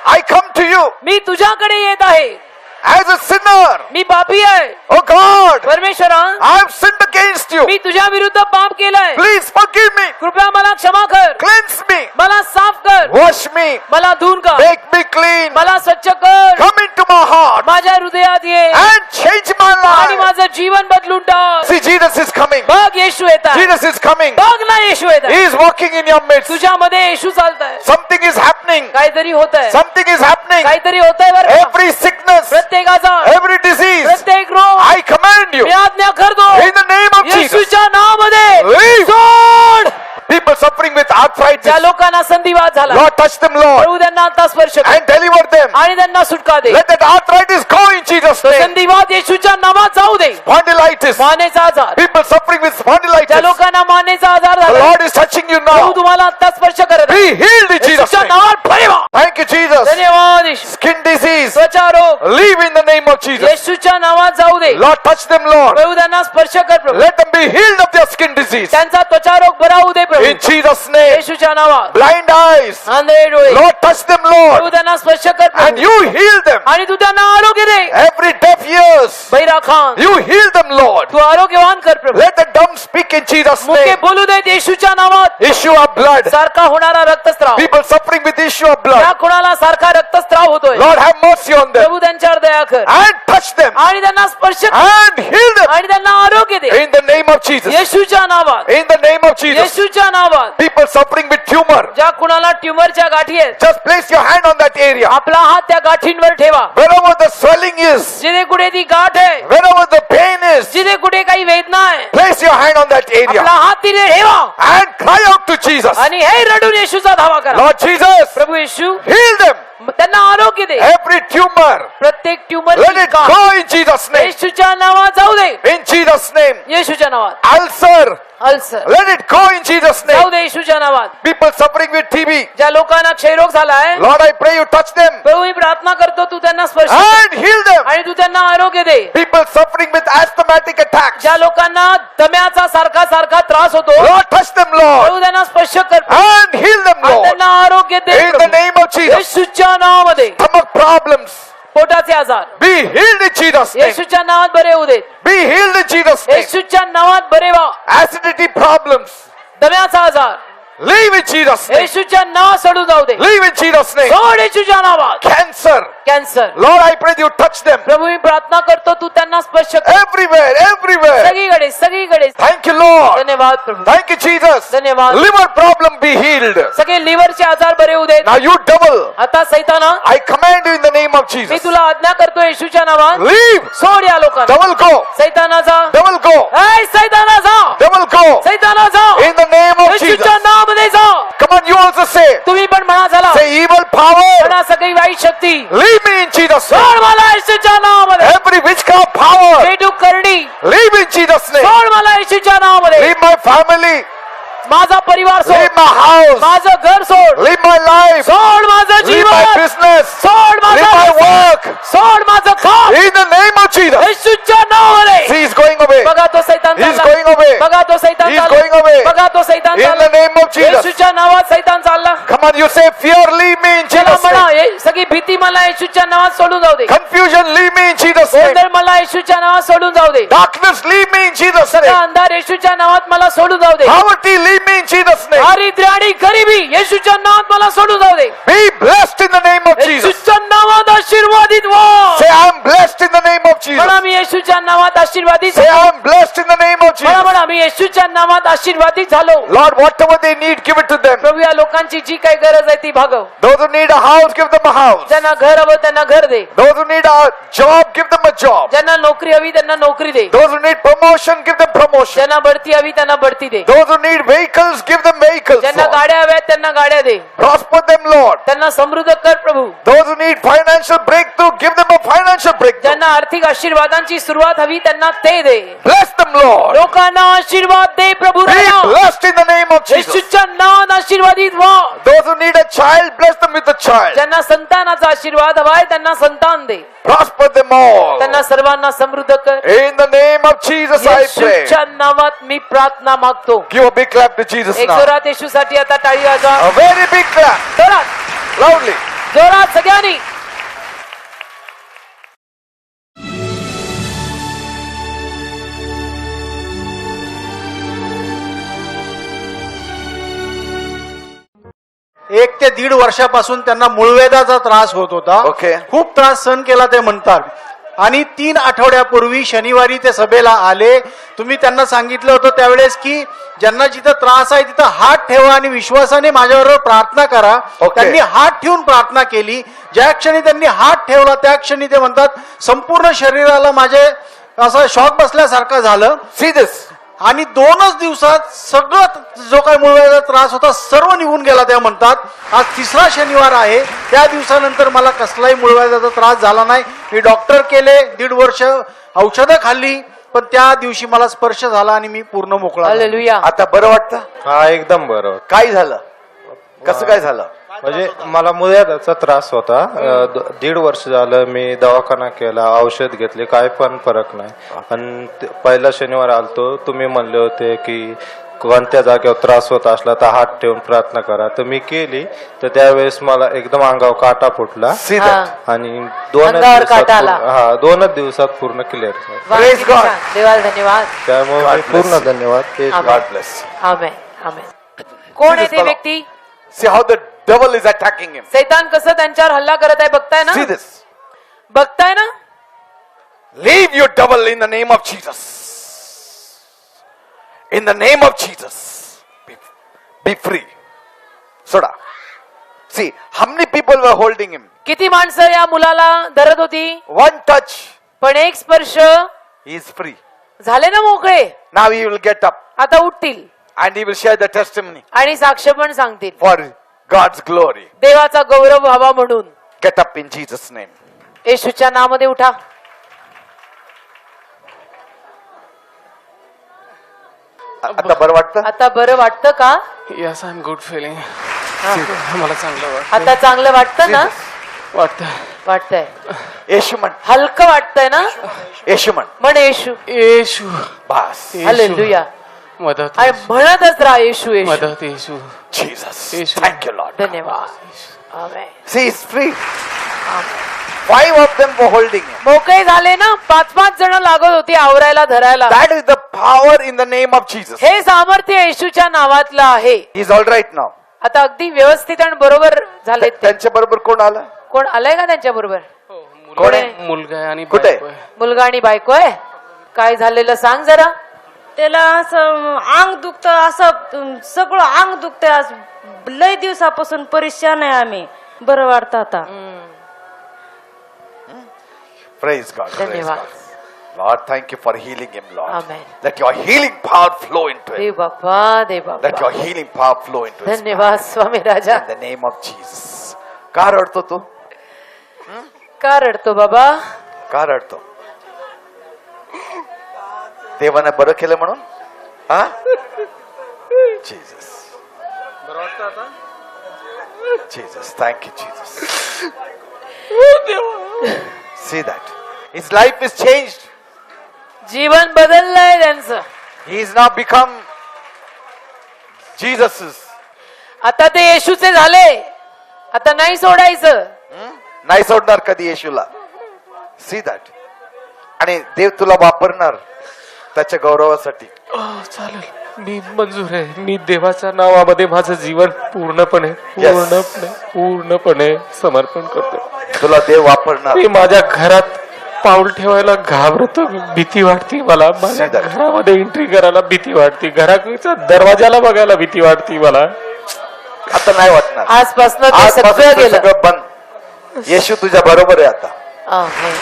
S3: I come to you
S2: मी तुझ्याकडे येत आहे.
S3: as a sinner.
S2: मी पापी आहे.
S3: Oh God,
S2: परमेश्वरा,
S3: I have sinned against you.
S2: मी तुझ्या विरुद्ध पाप केलंय.
S3: Please forgive me.
S2: कृपया मला क्षमा कर.
S3: Cleanse me.
S2: मला साफ कर.
S3: Wash me.
S2: मला धुवून कर.
S3: Make me clean.
S2: मला स्वच्छ कर.
S3: Come into my heart
S2: माझ्या हृदयात ये
S3: and change my
S2: आणि
S3: life.
S2: माझं जीवन बदलून टाक.
S3: See, Jesus is coming.
S2: बघ येशू येत आहे.
S3: Jesus is coming.
S2: बघ ना येशू येत
S3: He
S2: आहे.
S3: is walking in your midst.
S2: तुझ्यामध्ये Yeshu चालताय.
S3: Something is happening.
S2: काहीतरी होत आहे.
S3: Something is happening.
S2: काहीतरी होत आहे बरं का?
S3: Every sickness,
S2: प्रत्येकाचा
S3: every disease,
S2: प्रत्येक रोग
S3: I command you
S2: मी आज्ञा करतो
S3: in the name of Jesus.
S2: येशूच्या नावामध्ये
S3: Leave.
S2: सोड.
S3: People suffering with arthritis,
S2: ज्या लोकांना संधिवात झाला
S3: Lord, touch them, Lord,
S2: प्रभू त्यांना आता स्पर्श कर
S3: and deliver them.
S2: आणि त्यांना सुटका दे.
S3: Let that arthritis go in Jesus'
S2: तो
S3: name.
S2: संधिवात येशूच्या नावात जाऊ दे.
S3: Spondylitis,
S2: मानेचा आजार,
S3: people suffering with
S2: ज्या
S3: spondylitis,
S2: लोकांना मानेचा आजार
S3: the
S2: झाला
S3: Lord is touching you
S2: Prabhu
S3: now.
S2: तुम्हाला आता स्पर्श करत आहे.
S3: Be healed in Jesus'
S2: येशूच्या
S3: name.
S2: नावात बरे व्हा.
S3: Thank you, Jesus.
S2: धन्यवाद येशू.
S3: Skin disease,
S2: त्वचा रोग
S3: leave in the name of Jesus.
S2: येशूच्या नावात जाऊ दे.
S3: Lord, touch them, Lord.
S2: प्रभू त्यांना स्पर्श कर प्रभू.
S3: Let them be healed of their skin disease.
S2: त्यांचा त्वचा रोग बरा होऊ दे प्रभू.
S3: In Jesus' name.
S2: येशूच्या नावात.
S3: Blind eyes,
S2: आंधळे डोळे
S3: Lord, touch them,
S2: प्रभू
S3: Lord,
S2: त्यांना स्पर्श कर
S3: and
S2: Prabhu.
S3: you heal them.
S2: आणि तू त्यांना आरोग्य दे.
S3: Every deaf ears,
S2: Baira Khan
S3: you heal them, Lord.
S2: तू आरोग्यवान कर प्रभू.
S3: Let the dumb speak in Jesus'
S2: मुके
S3: name.
S2: बोलू देत येशूच्या नावात.
S3: Issue of blood,
S2: सारखा होणारा रक्तस्राव,
S3: people suffering with issue of
S2: त्या
S3: blood,
S2: कुणाला सारखा रक्तस्राव होतोय
S3: Lord, have mercy on them
S2: प्रभू त्यांच्यावर दया कर
S3: and touch them
S2: आणि त्यांना स्पर्श कर
S3: and heal them
S2: आणि त्यांना आरोग्य आरोग्य दे
S3: In the name of Jesus.
S2: येशूच्या नावात
S3: In the name of Jesus.
S2: येशूच्या नावात
S3: People suffering with tumor.
S2: ज्या कुणाला ट्यूमरच्या गाठी आहेत
S3: Just place your hand on that area.
S2: आपला हात त्या गाठींवर ठेवा
S3: Wherever the swelling is,
S2: जिथे कुठे ती गाठ आहे
S3: wherever the pain is,
S2: जिथे कुठे काही वेदना आहे
S3: place your hand on that
S2: आपला
S3: area
S2: हात तिथे ठेवा
S3: and cry out to Jesus.
S2: आणि हे रडून येशूचा धावा करा
S3: Lord Jesus,
S2: प्रभू येशू
S3: heal them.
S2: त्यांना आरोग्य दे
S3: Every tumor,
S2: प्रत्येक tumour
S3: let it go in Jesus' name.
S2: येशूच्या नावात जाऊ दे
S3: In Jesus' name.
S2: येशूच्या नावात
S3: Ulcer,
S2: ulcer
S3: let it go in Jesus'
S2: जाऊ
S3: name.
S2: दे येशूच्या नावात
S3: People suffering with TB,
S2: ज्या लोकांना क्षयरोग झालाय
S3: Lord, I pray you touch them
S2: प्रभू मी प्रार्थना करतो तू त्यांना स्पर्श कर
S3: and heal them.
S2: आणि तू त्यांना आरोग्य दे
S3: People suffering with asthmatic attacks,
S2: ज्या लोकांना दम्याचा सारखा सारखा त्रास होतो
S3: Lord, touch them, Lord,
S2: प्रभू त्यांना स्पर्श कर
S3: and heal them,
S2: आणि
S3: Lord.
S2: त्यांना आरोग्य दे
S3: In the
S2: Prabhu.
S3: name of Jesus.
S2: येशूच्या नावामध्ये
S3: Stomach problems,
S2: पोटाचे आजार
S3: be healed in Jesus' name.
S2: येशूच्या नावात बरे होऊ देत
S3: Be healed in Jesus' name.
S2: येशूच्या नावात बरे व्हा
S3: Acidity problems,
S2: दम्याचा आजार
S3: leave in Jesus' name.
S2: येशूच्या नावात सोडून जाऊ दे
S3: Leave in Jesus' name.
S2: सोड येशूच्या नावात
S3: Cancer,
S2: cancer
S3: Lord, I pray you touch them
S2: प्रभू मी प्रार्थना करतो तू त्यांना स्पर्श कर
S3: everywhere, everywhere.
S2: सगळीकडे सगळीकडे
S3: Thank you, Lord.
S2: धन्यवाद प्रभू
S3: Thank you, Jesus.
S2: धन्यवाद.
S3: Liver problem be healed.
S2: सगळे लिव्हरचे आजार बरे होऊ देत
S3: Now you double.
S2: आता सैताना
S3: I command you in the name of
S2: me
S3: Jesus.
S2: तुला आज्ञा करतो येशूच्या नावात
S3: Leave.
S2: सोड या लोकांना
S3: Double go.
S2: सैतानाचा
S3: Double go.
S2: ऐ सैतानाचा
S3: Double go.
S2: सैतानाचा
S3: In the name of Jesus.
S2: येशूच्या नावामध्ये जा
S3: Come on, you also say.
S2: तुम्ही पण म्हणा चला
S3: Say evil power.
S2: म्हणा सगळी वाईट शक्ती
S3: Leave me in Jesus' name.
S2: सोड मला येशूच्या नावामध्ये
S3: Every witchcraft power.
S2: बेडूक करणी
S3: Leave in Jesus' name.
S2: सोड मला येशूच्या नावामध्ये
S3: Leave my family.
S2: माझा परिवार
S3: Leave
S2: सोड
S3: my house.
S2: माझं घर सोड
S3: Leave my life.
S2: सोड माझं
S3: Leave my
S2: जीवन
S3: business.
S2: सोड
S3: Leave my
S2: माझं
S3: work.
S2: सोड माझं काम
S3: In the name of Jesus.
S2: येशूच्या नावामध्ये
S3: He is going away.
S2: बघा तो सैतान
S3: He is
S2: चालला.
S3: going away.
S2: बघा तो सैतान
S3: He is
S2: चालला.
S3: going away.
S2: बघा तो सैतान
S3: In
S2: चालला.
S3: the name of Jesus.
S2: येशूच्या नावात सैतान चालला
S3: Come on, you say fear, leave me in
S2: चला
S3: Jesus'
S2: म्हणा
S3: name.
S2: हे सगळी भीती मला येशूच्या नावात सोडून जाऊ दे
S3: Confusion, leave me in Jesus' name.
S2: गोंधळ मला येशूच्या नावात सोडून जाऊ दे
S3: Darkness, leave me in Jesus'
S2: सगळा
S3: name.
S2: अंधार येशूच्या नावात मला सोडून जाऊ दे
S3: Poverty, leave me in Jesus' name.
S2: दारिद्र्य आणि गरिबी येशूच्या नावात मला सोडून जाऊ दे
S3: Be blessed in the name of Jesus.
S2: येशूच्या नावात आशीर्वादित व्हा
S3: Say, I am blessed in the name of Jesus.
S2: म्हणा मी येशूच्या नावात आशीर्वादित
S3: Say,
S2: झालो
S3: I am blessed in the name of
S2: म्हणा
S3: Jesus.
S2: म्हणा मी येशूच्या नावात आशीर्वादित झालो
S3: Lord, whatever they need, give it to them.
S2: प्रभू या लोकांची जी काही गरज आहे ती भागव
S3: Those who need a house, give them a house.
S2: ज्यांना घर हवं त्यांना घर दे
S3: Those who need a job, give them a job.
S2: ज्यांना नोकरी हवी त्यांना नोकरी दे
S3: Those who need promotion, give them promotion.
S2: ज्यांना बढती हवी त्यांना बढती दे
S3: Those who need vehicles, give them vehicles.
S2: ज्यांना
S3: Lord.
S2: गाड्या हव्यात त्यांना गाड्या दे
S3: Prosper them, Lord.
S2: त्यांना समृद्ध कर प्रभू
S3: Those who need financial breakthrough, give them a financial breakthrough.
S2: ज्यांना आर्थिक आशीर्वादांची सुरुवात हवी त्यांना ते दे
S3: Bless them, Lord.
S2: लोकांना आशीर्वाद दे प्रभू
S3: Be
S2: Raya.
S3: blessed in the name of Jesus.
S2: येशूच्या नावात आशीर्वादित व्हा
S3: Those who need a child, bless them with a child.
S2: ज्यांना संतानाचा आशीर्वाद हवाय त्यांना संतान दे
S3: Prosper them all.
S2: त्यांना सर्वांना समृद्ध कर
S3: In the name of Jesus, I pray.
S2: येशूच्या नावात मी प्रार्थना मागतो
S3: Give a big clap to Jesus
S2: एक
S3: now.
S2: जोरात येशूसाठी आता टाळी वाजवा
S3: A very big clap.
S2: जोरात
S3: Loudly.
S2: जोरात सगळ्यांनी
S4: एक ते दीड वर्षापासून त्यांना मूळवेदाचा त्रास होत होता.
S3: Okay.
S4: खूप त्रास सहन केला ते म्हणतात. आणि 3 आठवड्यापूर्वी शनिवारी ते सभेला आले. तुम्ही त्यांना सांगितलं होतं त्यावेळेस की ज्यांना जिथं त्रास आहे तिथं हात ठेवा आणि विश्वासाने माझ्याबरोबर प्रार्थना करा.
S3: Okay.
S4: त्यांनी हात ठेवून प्रार्थना केली. ज्या क्षणी त्यांनी हात ठेवला त्या क्षणी ते म्हणतात संपूर्ण शरीराला माझे असं शॉक बसल्यासारखं झालं.
S3: See this.
S4: आणि 2च दिवसात सगळं जो काही मूळव्याधाचा त्रास होता सर्व निघून गेला. त्या म्हणतात आज 3रा शनिवार आहे. त्या दिवसानंतर मला कसलाही मूळव्याधाचा त्रास झाला नाही. मी डॉक्टर केले, 1.5 वर्ष औषधं खाल्ली, पण त्या दिवशी मला स्पर्श झाला आणि मी पूर्ण मोकळा झालो.
S2: हालेलुया
S3: आता बरं वाटतं?
S5: हा एकदम बरं.
S3: काय झालं? कसं काय झालं?
S5: म्हणजे मला मूळव्याधाचा त्रास होता. 1.5 वर्ष झालं मी दवाखाना केला, औषध घेतले, काय पण फरक नाही. आणि पहिला शनिवार आलतो, तुम्ही म्हणले होते की कोणत्या जागेवर त्रास होत असला तर हात ठेवून प्रार्थना करा. तर मी केली तर त्यावेळेस मला एकदम अंगावर काटा फुटला
S3: See
S2: हा.
S3: that.
S5: आणि 2च
S2: अंगावर
S5: दिवसात
S2: काटा आला.
S5: दोनच दिवसात पूर्ण क्लिअर झालं.
S2: वा,
S3: Praise
S2: किती
S3: God.
S2: छान. देवाला धन्यवाद
S5: त्यामुळे
S3: God
S5: मी
S3: bless
S5: पूर्ण
S3: you.
S5: धन्यवाद. तेच
S2: आमेन.
S3: God bless.
S2: आमेन आमेन कोण आहे ते व्यक्ती?
S3: See how the devil is attacking him.
S2: सैतान कसं त्यांच्यावर हल्ला करत आहे बघताय ना?
S3: See this.
S2: बघताय ना?
S3: Leave your devil in the name of Jesus. In the name of Jesus, be free. Soda. See, how many people were holding him?
S2: किती माणसं या मुलाला धरत होती?
S3: One touch,
S2: पण एक स्पर्श
S3: he is free.
S2: झाले ना मोकळे.
S3: Now he will get up
S2: आता उठतील
S3: and he will share the testimony
S2: आणि साक्ष पण सांगतील
S3: for God's glory.
S2: देवाचा गौरव व्हावा म्हणून.
S3: Get up in Jesus' name.
S2: येशूच्या नावामध्ये उठा.
S3: आता बरं वाटतं?
S2: आता बरं वाटतं का?
S6: Yes I am good feeling मला चांगलं
S2: आता चांगलं वाटतं ना?
S6: वाटतं
S2: वाटतंय.
S3: येशू म्हण,
S2: हलकं वाटतंय ना?
S3: येशू म्हण.
S2: म्हण येशू.
S6: येशू
S3: बस.
S2: हालेलुया.
S6: मदत
S2: आणि म्हणतच राहा येशू येशू.
S6: मदत येशू
S3: Jesus.
S6: Yeshu.
S3: Thank you, Lord.
S2: धन्यवाद. आमेन.
S3: See, he's free. 5 of them were holding him.
S2: मोकळे झाले ना. 5-5 जण लागत होती आवरायला धरायला.
S3: That is the power in the name of Jesus.
S2: हे सामर्थ्य येशूच्या नावातलं आहे.
S3: He's all right now.
S2: आता अगदी व्यवस्थित आणि बरोबर झाले.
S3: त्यांच्या बरोबर कोण आलं?
S2: कोण आलंय का त्यांच्या बरोबर?
S3: कोण आहे?
S6: मुलगा आहे आणि
S3: कुठे?
S6: बायको आहे.
S2: मुलगा आणि बायको आहे. काय झालेलं सांग जरा.
S7: त्याला असं अंग दुखतं, असं सगळं अंग दुखतंय. आज लय दिवसापासून परेशान आहे आम्ही. बरं वाटतं आता.
S3: Praise God. Praise
S2: धन्यवाद.
S3: God. Lord, thank you for healing him, Lord.
S2: Amen.
S3: Let your healing power flow into him.
S2: Dev Bappa Dev
S3: Let your
S2: Bappa.
S3: healing power flow into his
S2: धन्यवाद स्वामी राजा.
S3: in the name of Jesus. का रडतो तू?
S2: का रडतो बाबा?
S3: का रडतो? देवाने बरं केलं म्हणून? हा? Jesus. Jesus, thank you, Jesus. See that. His life is changed.
S2: जीवन बदललंय त्यांचं.
S3: He is now become Jesus's.
S2: आता ते येशूचे झाले. आता नाही सोडायचं.
S3: नाही सोडणार कधी येशूला. See that. आणि देव तुला वापरणार त्याच्या गौरवासाठी.
S6: चालेल मी मंजूर आहे. मी देवाच्या नावामध्ये माझं जीवन पूर्णपणे समर्पण करतो.
S3: तुला देव वापरणार.
S6: मी माझ्या घरात पाऊल ठेवायला घाबरतो. भीती वाटते मला. माझ्या
S3: सीधा.
S6: घरामध्ये एंट्री करायला भीती वाटते. घराच्या दरवाजाला बघायला भीती वाटते मला.
S3: आता नाही वाटणार.
S2: आजपासून ते
S3: आजपासून
S2: सगळं
S3: ते
S2: गेलं.
S3: सगळं बंद. येशू तुझ्या बरोबर आहे आता.
S2: आमेन.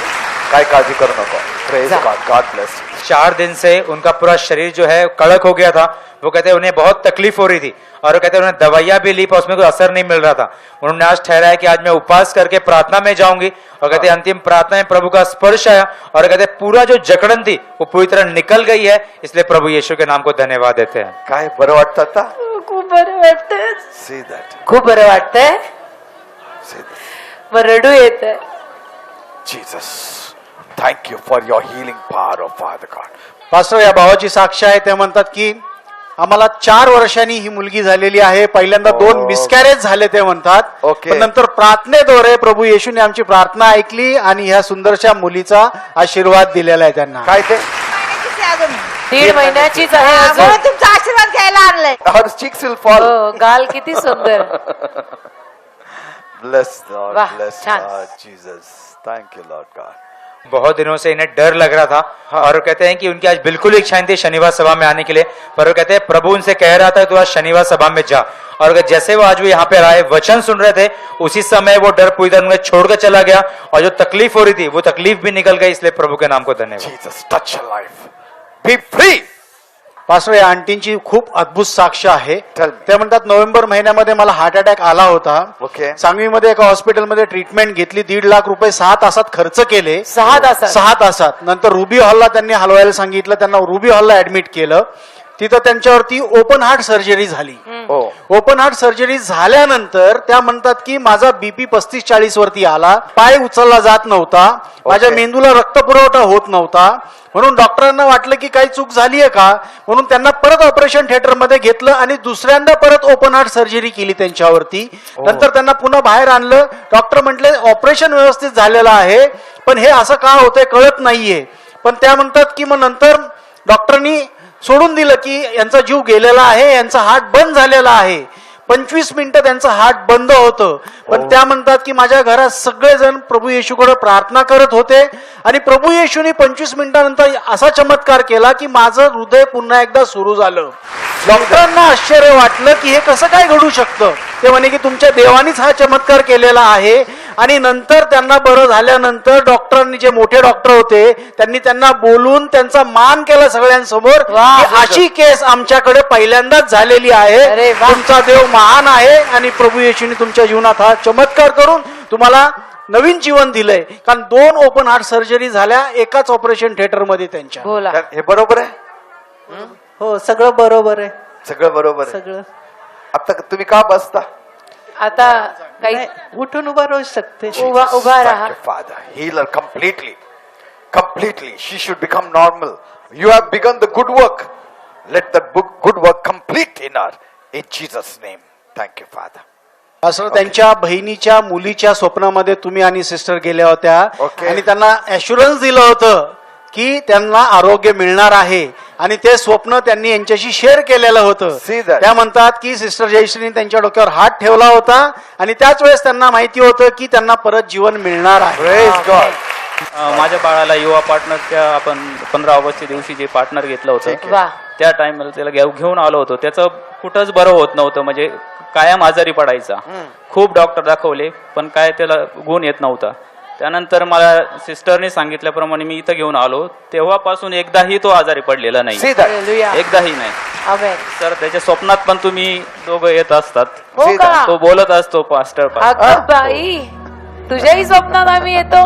S3: काय काळजी करू नको. Praise God. God bless you.
S8: 4 दिन से उनका पूरा शरीर जो है कड़क हो गया था. वो कहते हैं उन्हें बहुत तकलीफ हो रही थी और वो कहते हैं उन्हें दवाइयां भी ली पर उसमें कोई असर नहीं मिल रहा था. उन्होंने आज ठहराया कि आज मैं उपवास करके प्रार्थना में जाऊंगी और कहते हैं अंतिम प्रार्थना में प्रभु का स्पर्श आया और कहते हैं पूरा जो जकड़न थी वो पूरी तरह निकल गई है. इसलिए प्रभु यीशु के नाम को धन्यवाद देते हैं.
S3: काय बरं वाटतं आता?
S2: खूप बरं वाटतंय.
S3: See that.
S2: खूप बरं वाटतंय.
S3: See that.
S2: मग रडू येतंय.
S3: Jesus, thank you for your healing power of father God.
S4: Pastor या भावाची साक्ष आहे. ते म्हणतात की आम्हाला 4 वर्षांनी ही मुलगी झालेली आहे. पहिल्यांदा 2 मिसकॅरेज झाले ते म्हणतात.
S3: ओके.
S4: पण नंतर प्रार्थनेद्वारे प्रभू येशूने आमची प्रार्थना ऐकली आणि ह्या सुंदरशा मुलीचा आशीर्वाद दिलेला आहे त्यांना.
S3: काय ते?
S2: 1.5 महिन्याचीच आहे अजून.
S7: म्हणून तुमचा आशीर्वाद घ्यायला आणलंय.
S3: हर चिक्स विल फॉल.
S2: हो, गाल किती सुंदर.
S3: Bless Lord.
S2: वाह,
S3: ब्लेस
S2: छान.
S3: Lord Jesus. Thank you Lord God.
S8: बहुत दिनों से इन्हें डर लग रहा था और वो कहते हैं कि उनकी आज बिल्कुल इच्छा नहीं थी शनिवार सभा में आने के लिए. पर वो कहते हैं प्रभु उनसे कह रहा था तू आज शनिवार सभा में जा. और अगर जैसे वो आज वो यहाँ पे आए वचन सुन रहे थे उसी समय वो डर पूरी तरह उन्हें छोड़कर चला गया और जो तकलीफ हो रही थी वो तकलीफ भी निकल गई. इसलिए प्रभु के नाम को धन्यवाद.
S3: Jesus, touch your life. Be free.
S4: Pastor या आंटींची खूप अद्भुत साक्ष आहे.
S3: Tell me.
S4: ते म्हणतात नोव्हेंबर महिन्यामध्ये मला हार्ट अटॅक आला होता.
S3: ओके.
S4: सांगवीमध्ये एका हॉस्पिटलमध्ये ट्रीटमेंट घेतली. 1.5 लाख रुपये 6 तासात खर्च केले.
S2: 6 तासात.
S4: 6 तासात. नंतर रुबी हॉलला त्यांनी हलवायला सांगितलं. त्यांना रुबी हॉलला ऍडमिट केलं. तिथं त्यांच्यावरती ओपन हार्ट सर्जरी झाली.
S3: हो.
S4: ओपन हार्ट सर्जरी झाल्यानंतर त्या म्हणतात की माझा बीपी 35-40 वरती आला. पाय उचलला जात नव्हता. माझ्या मेंदूला रक्त पुरवठा होत नव्हता. म्हणून डॉक्टरांना वाटलं की काही चूक झाली आहे का, म्हणून त्यांना परत ऑपरेशन थिएटरमध्ये घेतलं आणि दुसऱ्यांदा परत ओपन हार्ट सर्जरी केली त्यांच्यावरती. नंतर त्यांना पुन्हा बाहेर आणलं. डॉक्टर म्हटले ऑपरेशन व्यवस्थित झालेलं आहे पण हे असं का होतंय कळत नाहीये. पण त्या म्हणतात की मग नंतर डॉक्टरांनी सोडून दिलं की यांचा जीव गेलेला आहे, यांचा हार्ट बंद झालेला आहे. 25 मिनिटं त्यांचं हार्ट बंद होतं, पण त्या म्हणतात की माझ्या घरात सगळेजण प्रभू येशूकडे प्रार्थना करत होते आणि प्रभू येशूने 25 मिनिटानंतर असा चमत्कार केला की माझं हृदय पुन्हा एकदा सुरू झालं. डॉक्टरांना आश्चर्य वाटलं की हे कसं काय घडू शकतं. ते म्हणे की तुमच्या देवानीच हा चमत्कार केलेला आहे. आणि नंतर त्यांना बरं झाल्यानंतर डॉक्टरांनी, जे मोठे डॉक्टर होते, त्यांनी त्यांना बोलून त्यांचा मान केला सगळ्यांसमोर की अशी केस आमच्याकडे पहिल्यांदाच झालेली आहे.
S2: अरे वा.
S4: तुमचा देव महान आहे आणि प्रभू येशूने तुमच्या जीवनात हा चमत्कार करून तुम्हाला नवीन जीवन दिलंय. कारण 2 ओपन हार्ट सर्जरी झाल्या एकाच ऑपरेशन थिएटर मध्ये त्यांच्या.
S2: बोला.
S3: हे बरोबर आहे?
S9: हो सगळं बरोबर आहे.
S3: सगळं बरोबर आहे.
S9: सगळं
S3: आता तुम्ही का बसता?
S2: आता काही
S9: नाही, उठून उभा राहू शकते.
S2: उभा राहा.
S3: Father, heal her completely. Completely. She should become normal. You have begun the good work. Let that good work complete in her. In Jesus' name. Thank you, Father.
S4: असं त्यांच्या बहिणीच्या मुलीच्या स्वप्नामध्ये तुम्ही आणि सिस्टर गेल्या होत्या
S3: Okay.
S4: आणि त्यांना ॲश्युरन्स दिलं होतं की त्यांना आरोग्य मिळणार आहे आणि ते स्वप्न त्यांनी यांच्याशी शेअर केलेलं होतं.
S3: See that.
S4: त्या म्हणतात की सिस्टर जयश्रीने त्यांच्या डोक्यावर हात ठेवला होता आणि त्याच वेळेस त्यांना माहिती होतं की त्यांना परत जीवन मिळणार आहे.
S3: Praise God.
S10: माझ्या बाळाला युवा पार्टनरच्या आपण 15 ऑगस्टच्या दिवशी जे पार्टनर घेतलं होतं
S2: वा.
S10: त्या टाइमला त्याला घेऊन आलो होतो. त्याचं कुठंच बरं होत नव्हतं, म्हणजे कायम आजारी पडायचा. खूप डॉक्टर दाखवले पण काय त्याला गुण येत नव्हता. त्यानंतर मला सिस्टरने सांगितल्याप्रमाणे मी इथं घेऊन आलो. तेव्हापासून एकदाही तो आजारी पडलेला नाही,
S3: See that.
S2: Hallelujah.
S10: एकदाही नाही.
S2: Amen.
S10: सर त्याच्या स्वप्नात पण तुम्ही दोघं येत असतात,
S2: हो
S3: See
S2: का?
S10: तो बोलत असतो पास्टर
S2: अगं बाई, तुझ्याही स्वप्नात आम्ही येतो.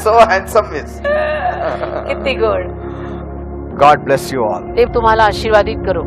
S3: So handsome is.
S2: किती गोड.
S3: God bless you all.
S2: देव तुम्हाला आशीर्वादित करो.